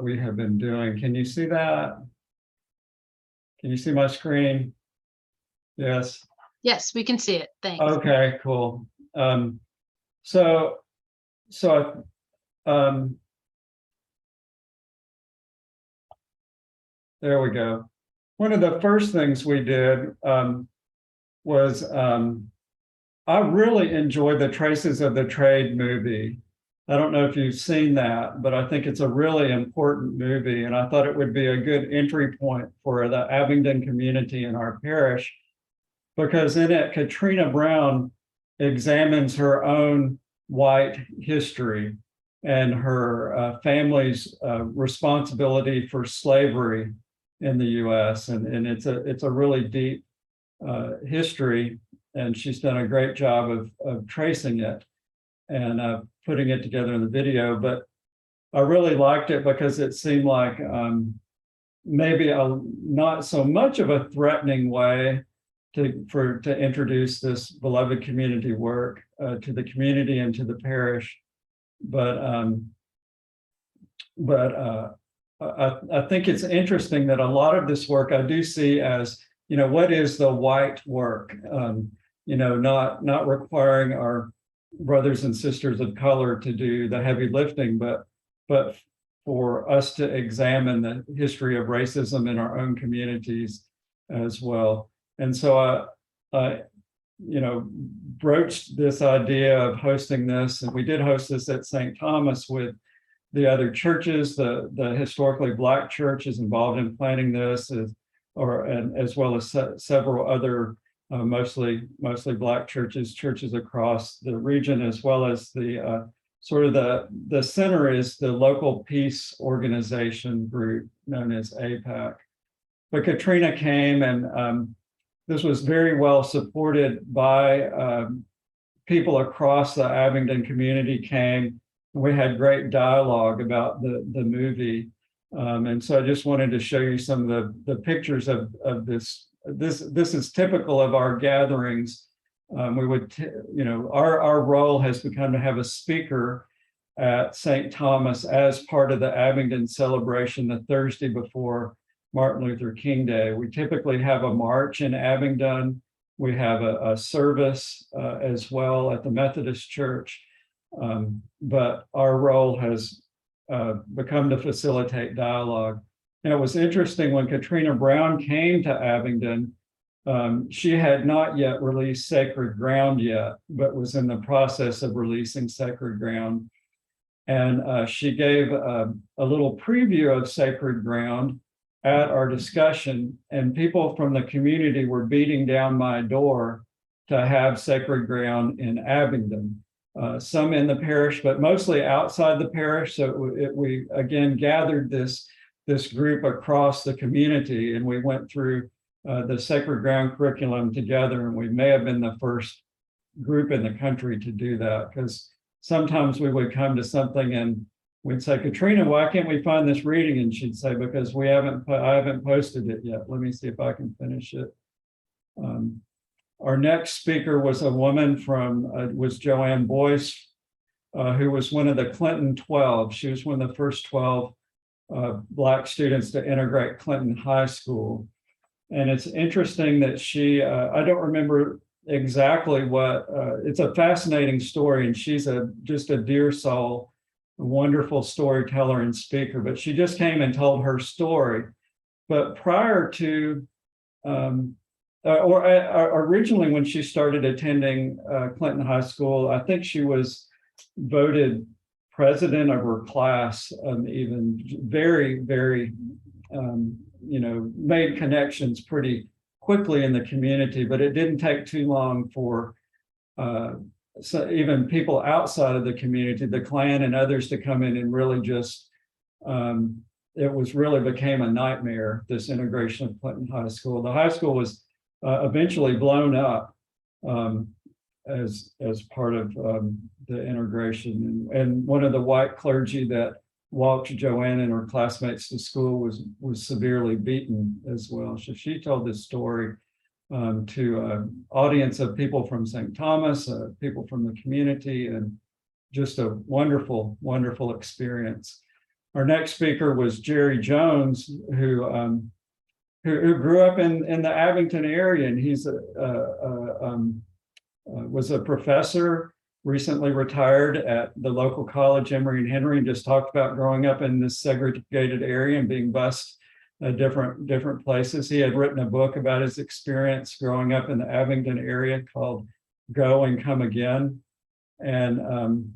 we have been doing. Can you see that? Can you see my screen? Yes. Yes, we can see it. Thanks. Okay, cool. There we go. One of the first things we did was I really enjoyed the Traces of the Trade movie. I don't know if you've seen that, but I think it's a really important movie, and I thought it would be a good entry point for the Abingdon community in our parish, because in it, Katrina Brown examines her own white history and her family's responsibility for slavery in the U.S. And it's a really deep history, and she's done a great job of tracing it and putting it together in the video. But I really liked it because it seemed like maybe not so much of a threatening way to introduce this beloved community work to the community and to the parish, but I think it's interesting that a lot of this work I do see as, what is the white work? Not requiring our brothers and sisters of color to do the heavy lifting, but for us to examine the history of racism in our own communities as well. And so I broached this idea of hosting this, and we did host this at St. Thomas with the other churches. The historically Black church is involved in planning this, as well as several other mostly Black churches across the region, as well as the the center is the local peace organization group known as APAC. But Katrina came, and this was very well supported by people across the Abingdon community came. We had great dialogue about the movie. And so I just wanted to show you some of the pictures of this. This is typical of our gatherings. We would, our role has become to have a speaker at St. Thomas as part of the Abingdon celebration the Thursday before Martin Luther King Day. We typically have a march in Abingdon. We have a service as well at the Methodist Church. But our role has become to facilitate dialogue. And it was interesting when Katrina Brown came to Abingdon, she had not yet released Sacred Ground yet, but was in the process of releasing Sacred Ground. And she gave a little preview of Sacred Ground at our discussion, and people from the community were beating down my door to have Sacred Ground in Abingdon. Some in the parish, but mostly outside the parish. So we again gathered this group across the community, and we went through the Sacred Ground curriculum together, and we may have been the first group in the country to do that, because sometimes we would come to something and we'd say, Katrina, why can't we find this reading? And she'd say, because I haven't posted it yet. Let me see if I can finish it. Our next speaker was a woman was Joanne Boyce, who was one of the Clinton 12. She was one of the first 12 Black students to integrate Clinton High School. And it's interesting that I don't remember exactly it's a fascinating story, and she's just a dear soul, a wonderful storyteller and speaker, but she just came and told her story. But prior to, originally when she started attending Clinton High School, I think she was voted president of her class, even very, very, made connections pretty quickly in the community, but it didn't take too long for even people outside of the community, the Klan and others, to come in and really just, really became a nightmare, this integration of Clinton High School. The high school was eventually blown up as part of the integration. And one of the white clergy that walked Joanne and her classmates to school was severely beaten as well. So she told this story to an audience of people from St. Thomas, people from the community, and just a wonderful, wonderful experience. Our next speaker was Jerry Jones, who grew up in the Abington area, and he's was a professor, recently retired at the local college, Emory and Henry, and just talked about growing up in this segregated area and being bused at different places. He had written a book about his experience growing up in the Abington area called Go and Come Again. And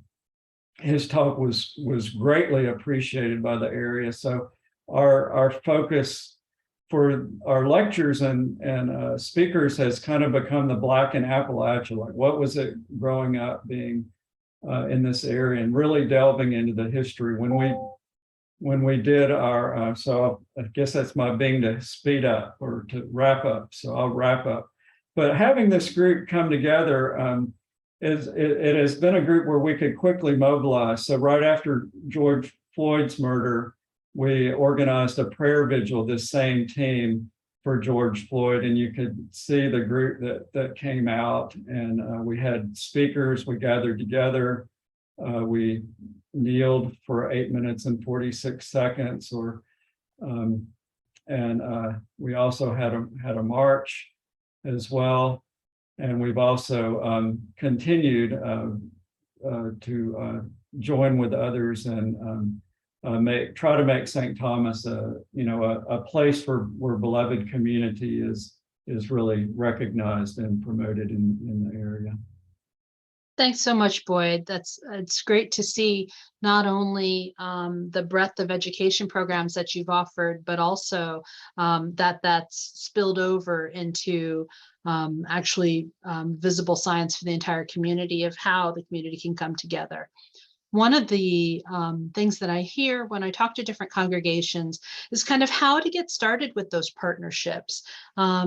his talk was greatly appreciated by the area. So our focus for our lectures and speakers has kind of become the Black in Appalachia. Like, what was it growing up being in this area, and really delving into the history. When we did our, so I guess that's my being to speed up or to wrap up. So I'll wrap up. But having this group come together, it has been a group where we could quickly mobilize. So right after George Floyd's murder, we organized a prayer vigil, this same team, for George Floyd, and you could see the group that came out, and we had speakers, we gathered together, we kneeled for 8 minutes and 46 seconds, and we also had a march as well, and we've also continued to join with others and try to make St. Thomas a place where beloved community is really recognized and promoted in the area. Thanks so much, Boyd. It's great to see not only the breadth of education programs that you've offered, but also that's spilled over into actually visible signs for the entire community of how the community can come together. One of the things that I hear when I talk to different congregations is kind of how to get started with those partnerships.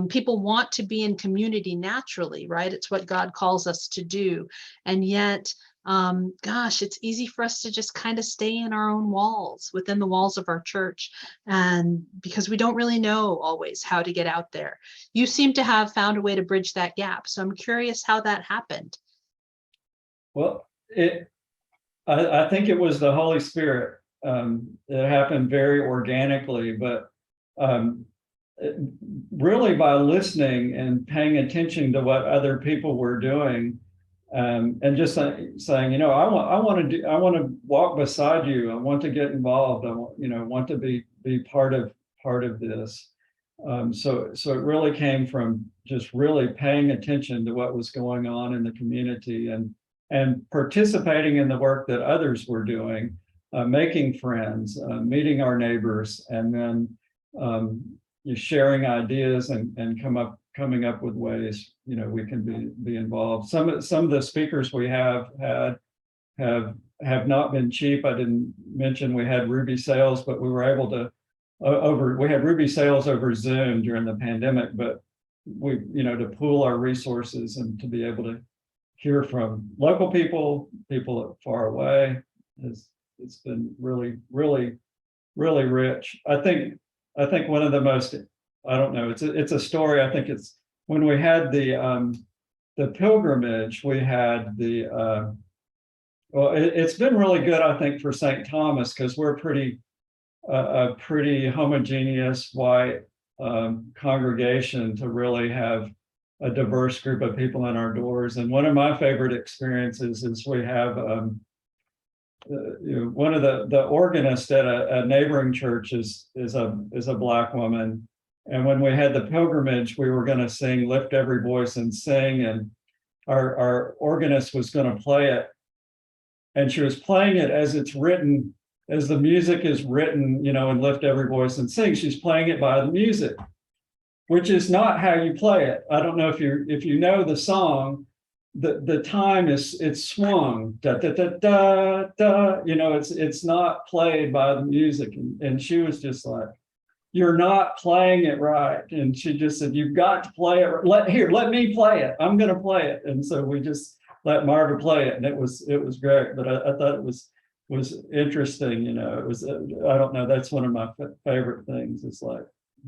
People want to be in community naturally, right? It's what God calls us to do. And yet, gosh, it's easy for us to just kind of stay in our own walls, within the walls of our church, and because we don't really know always how to get out there. You seem to have found a way to bridge that gap. So I'm curious how that happened. Well, I think it was the Holy Spirit. It happened very organically, but really by listening and paying attention to what other people were doing, and just saying, I want to walk beside you. I want to get involved. I want to be part of this. So it really came from just really paying attention to what was going on in the community and participating in the work that others were doing, making friends, meeting our neighbors, and then sharing ideas and coming up with ways we can be involved. Some of the speakers we have not been cheap. I didn't mention we had Ruby sales, but we were able to we had Ruby sales over Zoom during the pandemic, but to pool our resources and to be able to hear from local people, people that are far away. It's been really, really, really rich. I think one of the most, I don't know, it's a story. I think it's when we had the pilgrimage, we had well, it's been really good, I think, for St. Thomas, because we're a pretty homogeneous white congregation to really have a diverse group of people in our doors. And one of my favorite experiences is we have one of the organists at a neighboring church is a Black woman. And when we had the pilgrimage, we were going to sing "Lift Every Voice and Sing," and our organist was going to play it, and she was playing it as it's written, as the music is written, and "Lift Every Voice and Sing." She's playing it by the music, which is not how you play it. I don't know if you know the song. The time it's swung, da da da da da. It's not played by the music, and she was just like, "You're not playing it right." And she just said, "You've got to play it. Let me play it. I'm going to play it." And so we just let Marva play it, and it was great. But I thought it was interesting. It was I don't know. That's one of my favorite things. It's like,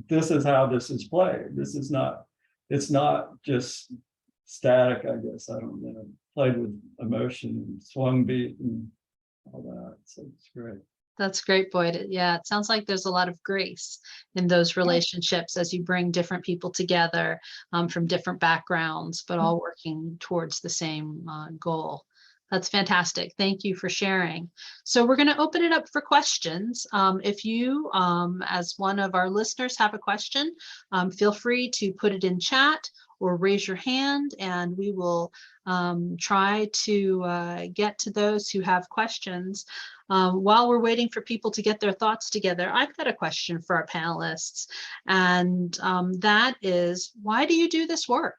this is how this is played. It's not just static, I guess. I don't know. Played with emotion and swung beat and all that. So it's great. That's great, Boyd. Yeah, it sounds like there's a lot of grace in those relationships as you bring different people together from different backgrounds, but all working towards the same goal. That's fantastic. Thank you for sharing. So we're going to open it up for questions. If you, as one of our listeners, have a question, feel free to put it in chat or raise your hand, and we will try to get to those who have questions. While we're waiting for people to get their thoughts together, I've got a question for our panelists, and that is, why do you do this work?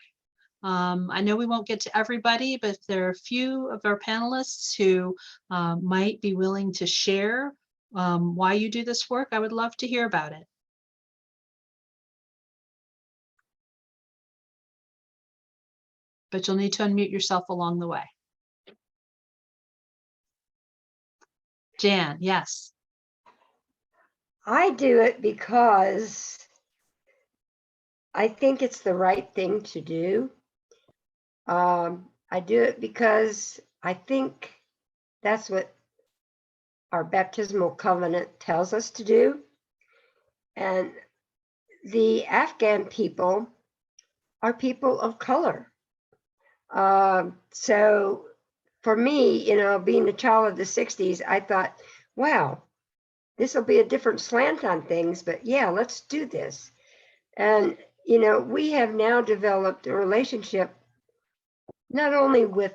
I know we won't get to everybody, but if there are a few of our panelists who might be willing to share why you do this work, I would love to hear about it. But you'll need to unmute yourself along the way. Jan, yes. I do it because I think it's the right thing to do. I do it because I think that's what our baptismal covenant tells us to do. And the Afghan people are people of color. So for me, being a child of the 60s, I thought, wow, this will be a different slant on things, but yeah, let's do this. And, we have now developed a relationship not only with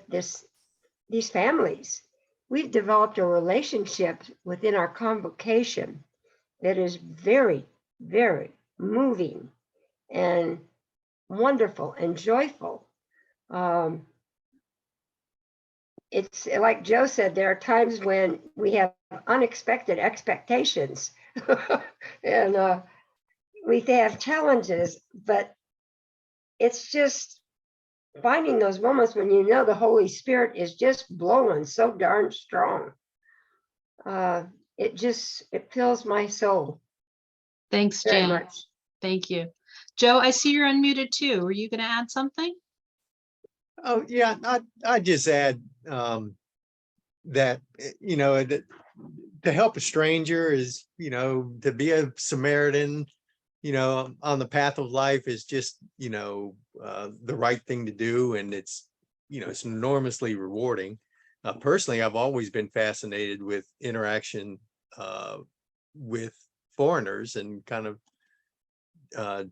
these families, we've developed a relationship within our convocation that is very, very moving and wonderful and joyful. It's like Joe said, there are times when we have unexpected expectations and we have challenges, but it's just finding those moments when the Holy Spirit is just blowing so darn strong. It fills my soul. Thanks, very Jan. much. Thank you. Joe, I see you're unmuted too. Were you going to add something? Oh, yeah, I just add that, to help a stranger is, to be a Samaritan, on the path of life is just, the right thing to do. And it's, it's enormously rewarding. Personally, I've always been fascinated with interaction with foreigners and kind of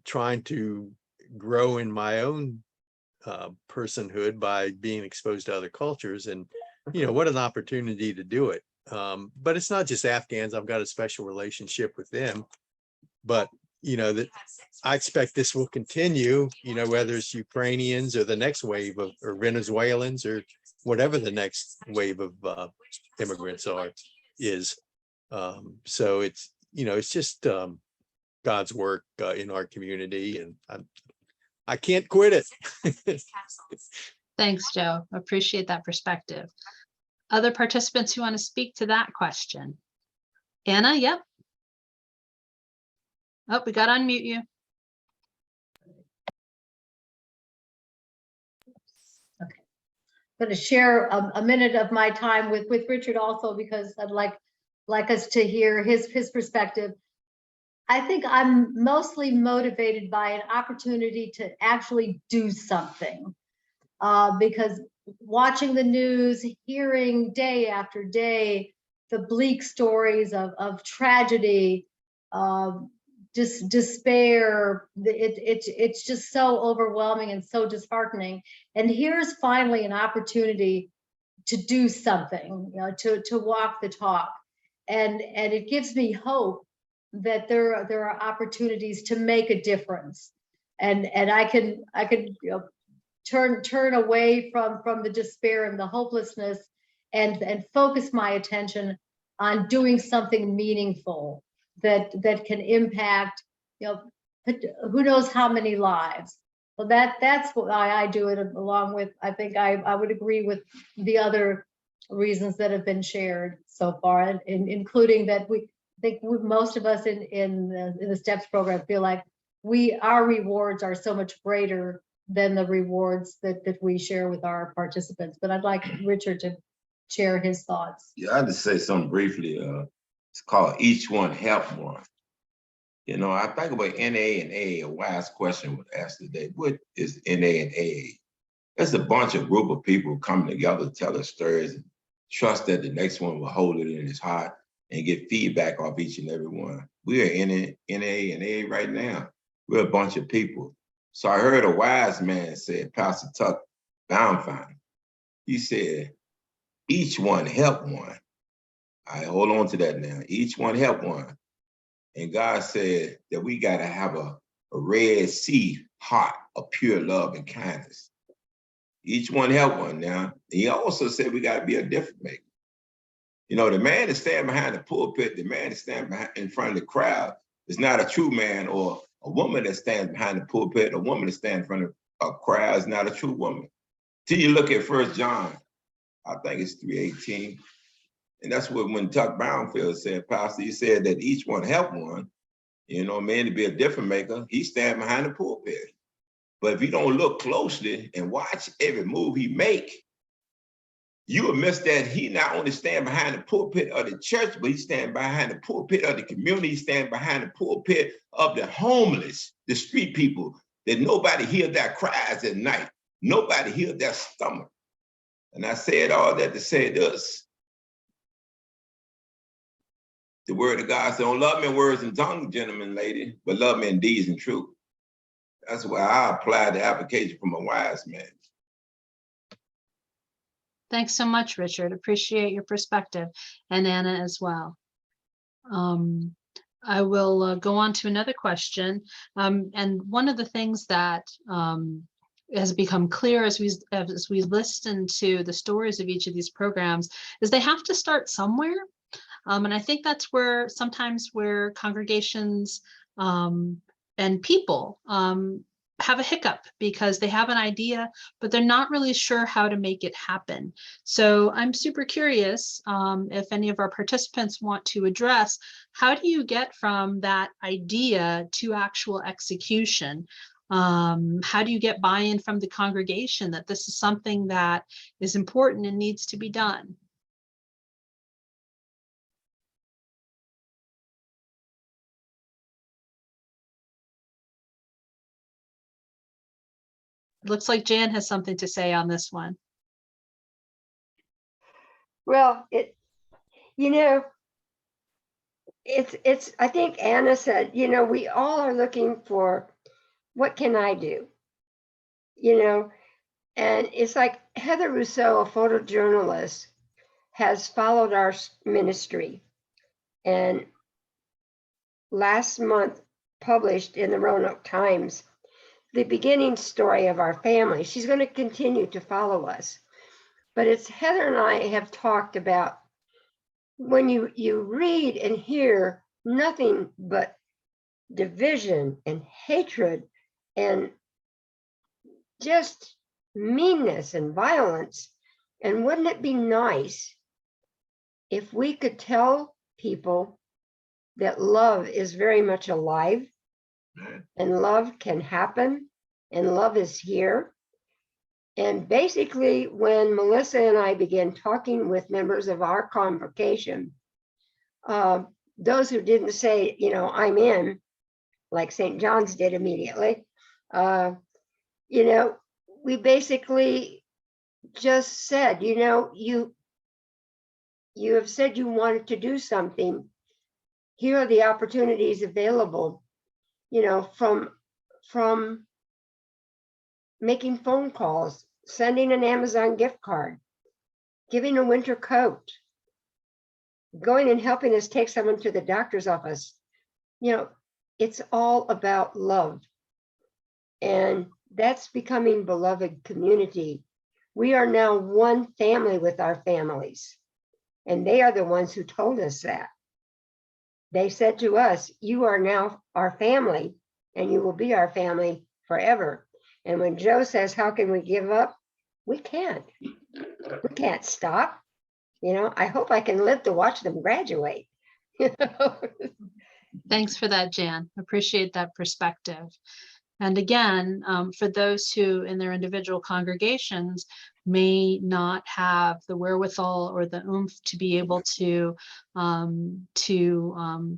trying to grow in my own personhood by being exposed to other cultures. And, what an opportunity to do it. But it's not just Afghans. I've got a special relationship with them, but that I expect this will continue, whether it's Ukrainians or the next wave of, or Venezuelans or whatever the next wave of immigrants is. So it's, it's just God's work in our community, and I can't quit it. Thanks, Joe. Appreciate that perspective. Other participants who want to speak to that question? Anna, yep. Oh, we got to unmute you. Going to share a minute of my time with Richard also, because I'd like us to hear his perspective. I think I'm mostly motivated by an opportunity to actually do something, because watching the news, hearing day after day the bleak stories of tragedy, despair, it's just so overwhelming and so disheartening. And here's finally an opportunity to do something, to walk the talk. And it gives me hope that there are opportunities to make a difference. And I can turn away from the despair and the hopelessness and focus my attention on doing something meaningful that can impact, who knows how many lives. So that's why I do it, along with, I think I would agree with the other reasons that have been shared so far, including that most of us in the STEPS program feel like our rewards are so much greater than the rewards that we share with our participants. But I'd like Richard to share his thoughts. Yeah, I'll just say something briefly. It's called Each One Help One. I think about NA and AA. A wise question was asked today. What is NA and AA? It's a bunch of group of people coming together to tell their stories and trust that the next one will hold it in his heart and get feedback off each and every one. We are in NA and AA right now. We're a bunch of people. So I heard a wise man say, Pastor Tuck Boundfine, he said, each one help one. I hold on to that now. Each one help one. And God said that we got to have a Red Sea heart of pure love and kindness. Each one help one now. He also said we got to be a difference maker. The man that stands behind the pulpit, the man that stands in front of the crowd is not a true man, or a woman that stands behind the pulpit, a woman that stands in front of a crowd is not a true woman. Till you look at 1 John, I think it's 3:18. And that's what when Tuck Brownfield said, Pastor, he said that each one help one, man, to be a difference maker, he stand behind the pulpit. But if you don't look closely and watch every move he make, you will miss that he not only stand behind the pulpit of the church, but he stand behind the pulpit of the community, he stand behind the pulpit of the homeless, the street people, that nobody hears their cries at night. Nobody hears their stomach. And I said all that to say this. The word of God said, don't love me in words and tongues, gentlemen, lady, but love me in deeds and truth. That's why I applied the application from a wise man. Thanks so much, Richard. Appreciate your perspective, and Anna as well. I will go on to another question. And one of the things that has become clear as we listen to the stories of each of these programs is they have to start somewhere. And I think that's where sometimes congregations and people have a hiccup, because they have an idea, but they're not really sure how to make it happen. So I'm super curious if any of our participants want to address, how do you get from that idea to actual execution? How do you get buy-in from the congregation that this is something that is important and needs to be done? Looks like Jan has something to say on this one. Well, I think Anna said, we all are looking for, what can I do? And it's like Heather Rousseau, a photojournalist, has followed our ministry, and last month published in the Roanoke Times the beginning story of our family. She's going to continue to follow us. But it's Heather and I have talked about, when you read and hear nothing but division and hatred and just meanness and violence. And wouldn't it be nice if we could tell people that love is very much alive and love can happen and love is here? And basically, when Melissa and I began talking with members of our convocation, those who didn't say, you know, I'm in, like St. John's did immediately, you know, we basically just said, you know, you have said you wanted to do something. Here are the opportunities available, you know, from making phone calls, sending an Amazon gift card, giving a winter coat, going and helping us take someone to the doctor's office. You know, it's all about love. And that's becoming beloved community. We are now one family with our families. And they are the ones who told us that. They said to us, you are now our family and you will be our family forever. And when Joe says, how can we give up? We can't. We can't stop. You know, I hope I can live to watch them graduate. You know? Thanks for that, Jan. Appreciate that perspective. And again, for those who in their individual congregations may not have the wherewithal or the oomph to be able to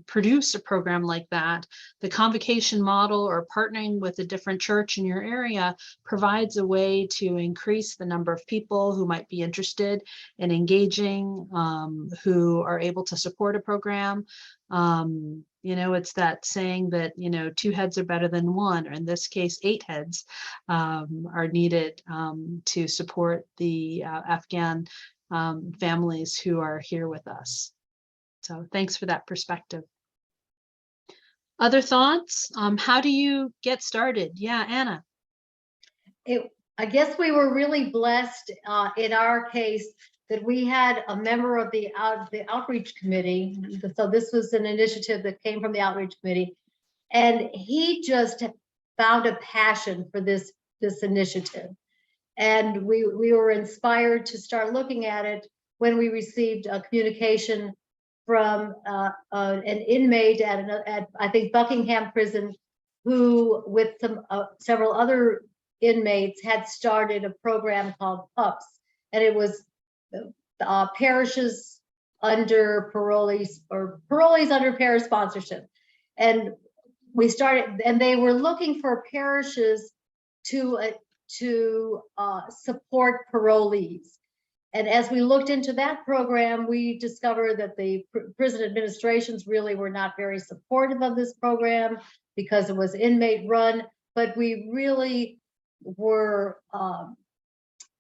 produce a program like that, the convocation model or partnering with a different church in your area provides a way to increase the number of people who might be interested in engaging, who are able to support a program. You know, it's that saying that, you know, 2 heads are better than 1, or in this case, 8 heads are needed to support the Afghan families who are here with us. So thanks for that perspective. Other thoughts? How do you get started? Yeah, Anna. I guess we were really blessed in our case that we had a member of the outreach committee. So this was an initiative that came from the outreach committee, and he just found a passion for this initiative. And we were inspired to start looking at it when we received a communication from an inmate at I think Buckingham Prison, who with several other inmates had started a program called PUPS, and it was parishes under parolees, or parolees under parish sponsorship. And we started, and they were looking for parishes to support parolees. And as we looked into that program, we discovered that the prison administrations really were not very supportive of this program because it was inmate run, but we really were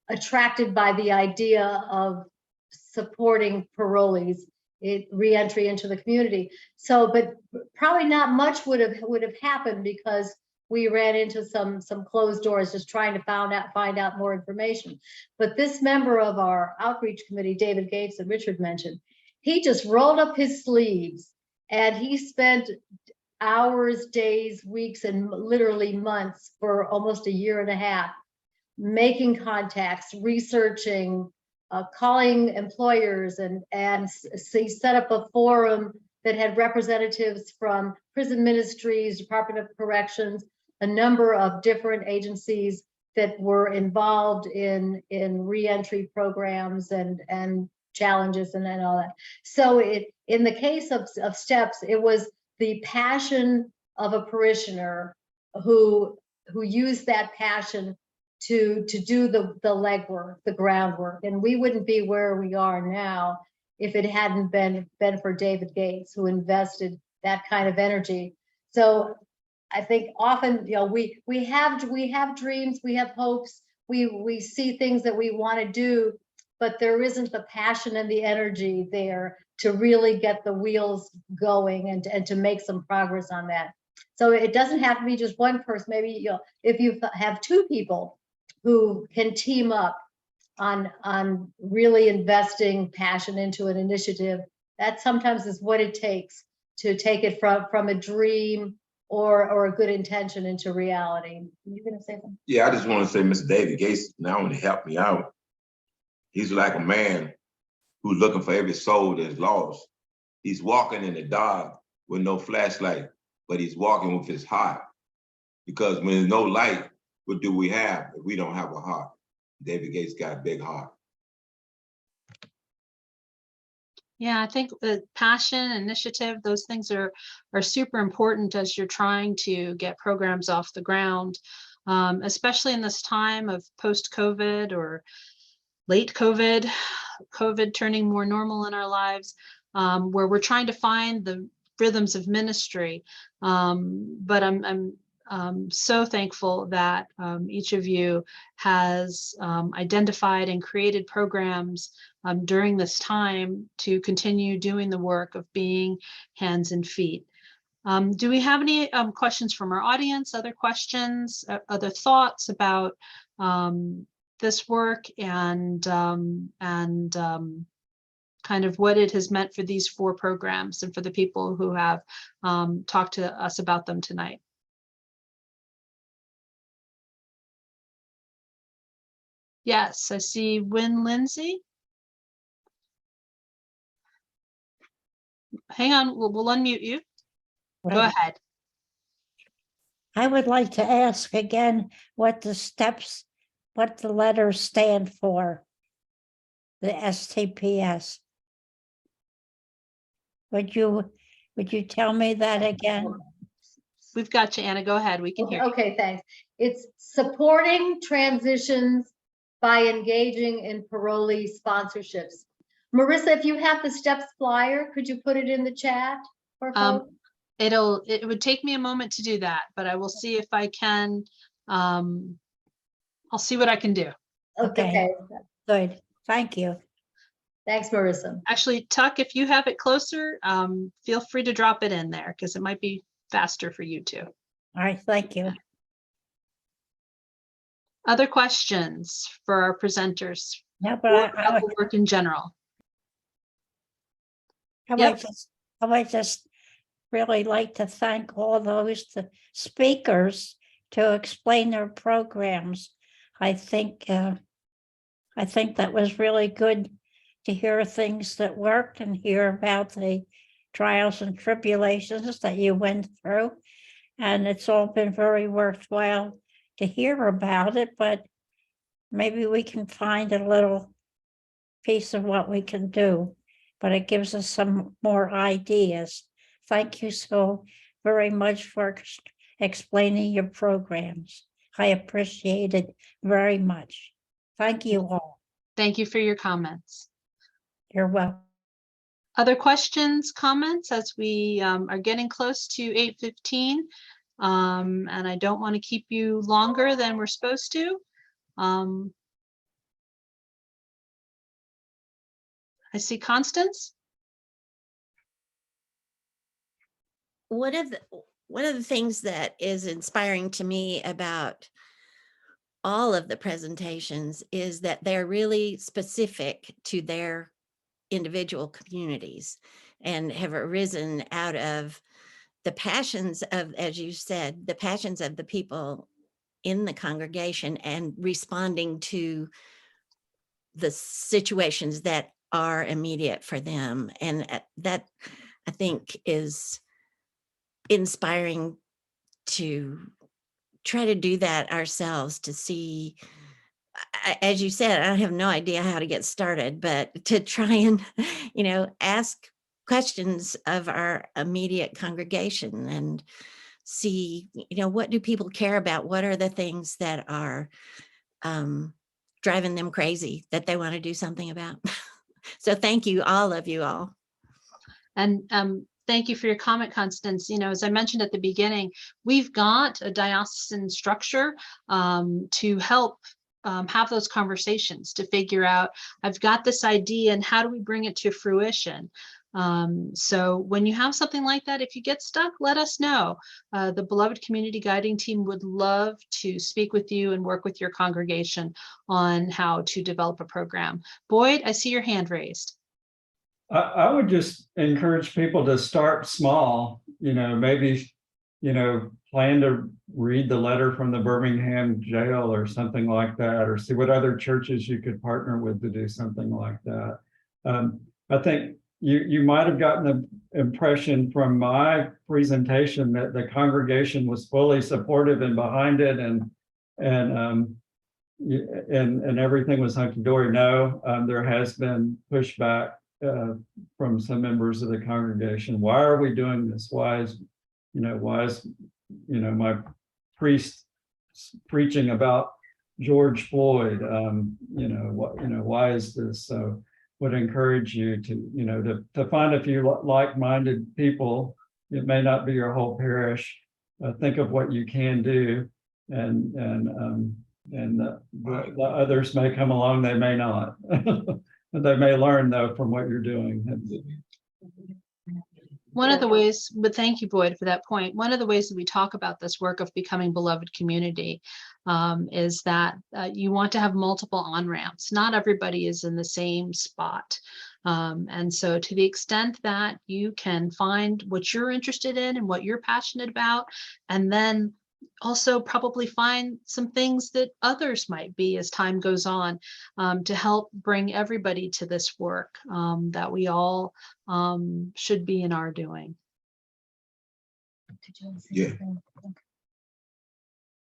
attracted by the idea of supporting parolees re-entry into the community. So, but probably not much would have happened because we ran into some closed doors just trying to find out more information. But this member of our outreach committee, David Gates, that Richard mentioned, he just rolled up his sleeves and he spent hours, days, weeks, and literally months for almost 1.5 years making contacts, researching, calling employers, and he set up a forum that had representatives from prison ministries, Department of Corrections, a number of different agencies that were involved in re-entry programs and challenges and all that. So in the case of STEPS, it was the passion of a parishioner who used that passion to do the legwork, the groundwork. And we wouldn't be where we are now if it hadn't been for David Gates, who invested that kind of energy. So I think often, you know, we have dreams, we have hopes, we see things that we want to do, but there isn't the passion and the energy there to really get the wheels going and to make some progress on that. So it doesn't have to be just one person. Maybe, you know, if you have 2 people who can team up on really investing passion into an initiative, that sometimes is what it takes to take it from a dream or a good intention into reality. You gonna say something? Yeah, I just want to say, Mr. David Gates, not only helped me out, he's like a man who's looking for every soul that's lost. He's walking in the dark with no flashlight, but he's walking with his heart. Because when there's no light, what do we have if we don't have a heart? David Gates got a big heart. Yeah, I think the passion, initiative, those things are super important as you're trying to get programs off the ground, especially in this time of post-COVID or late COVID, COVID turning more normal in our lives, where we're trying to find the rhythms of ministry. But I'm so thankful that each of you has identified and created programs during this time to continue doing the work of being hands and feet. Do we have any questions from our audience? Other questions, other thoughts about this work and kind of what it has meant for these 4 programs and for the people who have talked to us about them tonight? Yes, I see Wynn Lindsay. Hang on, we'll unmute you. Go Right. ahead. I would like to ask again what the steps, what the letters stand for, the STPS. Would you tell me that again? We've got you, Anna. Go ahead. We can hear you. Okay, thanks. It's supporting transitions by engaging in parolee sponsorships. Marissa, if you have the steps flyer, could you put it in the chat for folks? It would take me a moment to do that, but I will see if I can. I'll see what I can do. Okay. Good, thank you. Thanks, Marissa. Actually, Tuck, if you have it closer, feel free to drop it in there because it might be faster for you too. All right, thank you. Other questions for our presenters? No, Or but about the work in general? I would just really like to thank all those speakers to explain their programs. I think that was really good to hear things that worked and hear about the trials and tribulations that you went through. And it's all been very worthwhile to hear about it, but maybe we can find a little piece of what we can do, but it gives us some more ideas. Thank you so very much for explaining your programs. I appreciate it very much. Thank you all. Thank you for your comments. You're welcome. Other questions, comments as we are getting close to 8:15, and I don't want to keep you longer than we're supposed to. I see Constance. One of the things that is inspiring to me about all of the presentations is that they're really specific to their individual communities and have arisen out of the passions of, as you said, the passions of the people in the congregation and responding to the situations that are immediate for them. And that, I think, is inspiring to try to do that ourselves, to see, as you said, I have no idea how to get started, but to try and, ask questions of our immediate congregation and see, what do people care about? What are the things that are driving them crazy that they want to do something about? So thank you, all of you all. And thank you for your comment, Constance. As I mentioned at the beginning, we've got a diocesan structure to help have those conversations, to figure out, I've got this idea and how do we bring it to fruition? So when you have something like that, if you get stuck, let us know. The Beloved Community Guiding Team would love to speak with you and work with your congregation on how to develop a program. Boyd, I see your hand raised. I would just encourage people to start small, maybe plan to read the letter from the Birmingham jail or something like that, or see what other churches you could partner with to do something like that. I think you might have gotten the impression from my presentation that the congregation was fully supportive and behind it, and everything was hunky-dory. No, there has been pushback from some members of the congregation. Why are we doing this? Why is my priest preaching about George Floyd? Why is this? So would encourage you to find a few like-minded people. It may not be your whole parish. Think of what you can do, and the others may come along. They may not. They may learn though from what you're doing. One of the ways, but thank you, Boyd, for that point. One of the ways that we talk about this work of becoming beloved community is that you want to have multiple on-ramps. Not everybody is in the same spot. And so to the extent that you can find what you're interested in and what you're passionate about, and then also probably find some things that others might be as time goes on, to help bring everybody to this work that we all should be and are doing. Yeah.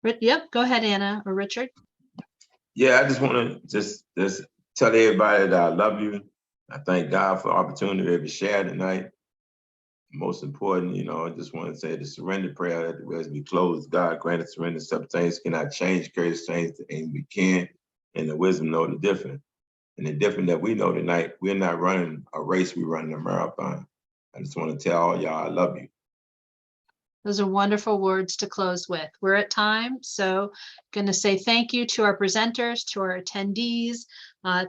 Yep, go ahead, Anna or Richard. Yeah, I just want to just tell everybody that I love you. I thank God for the opportunity to share tonight. Most important, I just want to say the surrender prayer as we close. God granted surrender. Some things cannot change, courage change, and we can. And the wisdom know the difference. And the difference that we know tonight, we're not running a race, we're running a marathon. I just want to tell all y'all I love you. Those are wonderful words to close with. We're at time, so going to say thank you to our presenters, to our attendees.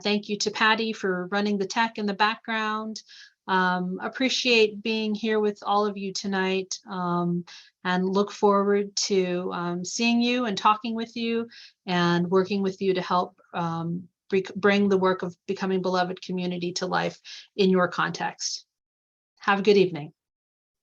Thank you to Patty for running the tech in the background. Appreciate being here with all of you tonight, and look forward to seeing you and talking with you and working with you to help bring the work of becoming beloved community to life in your context. Have a good evening.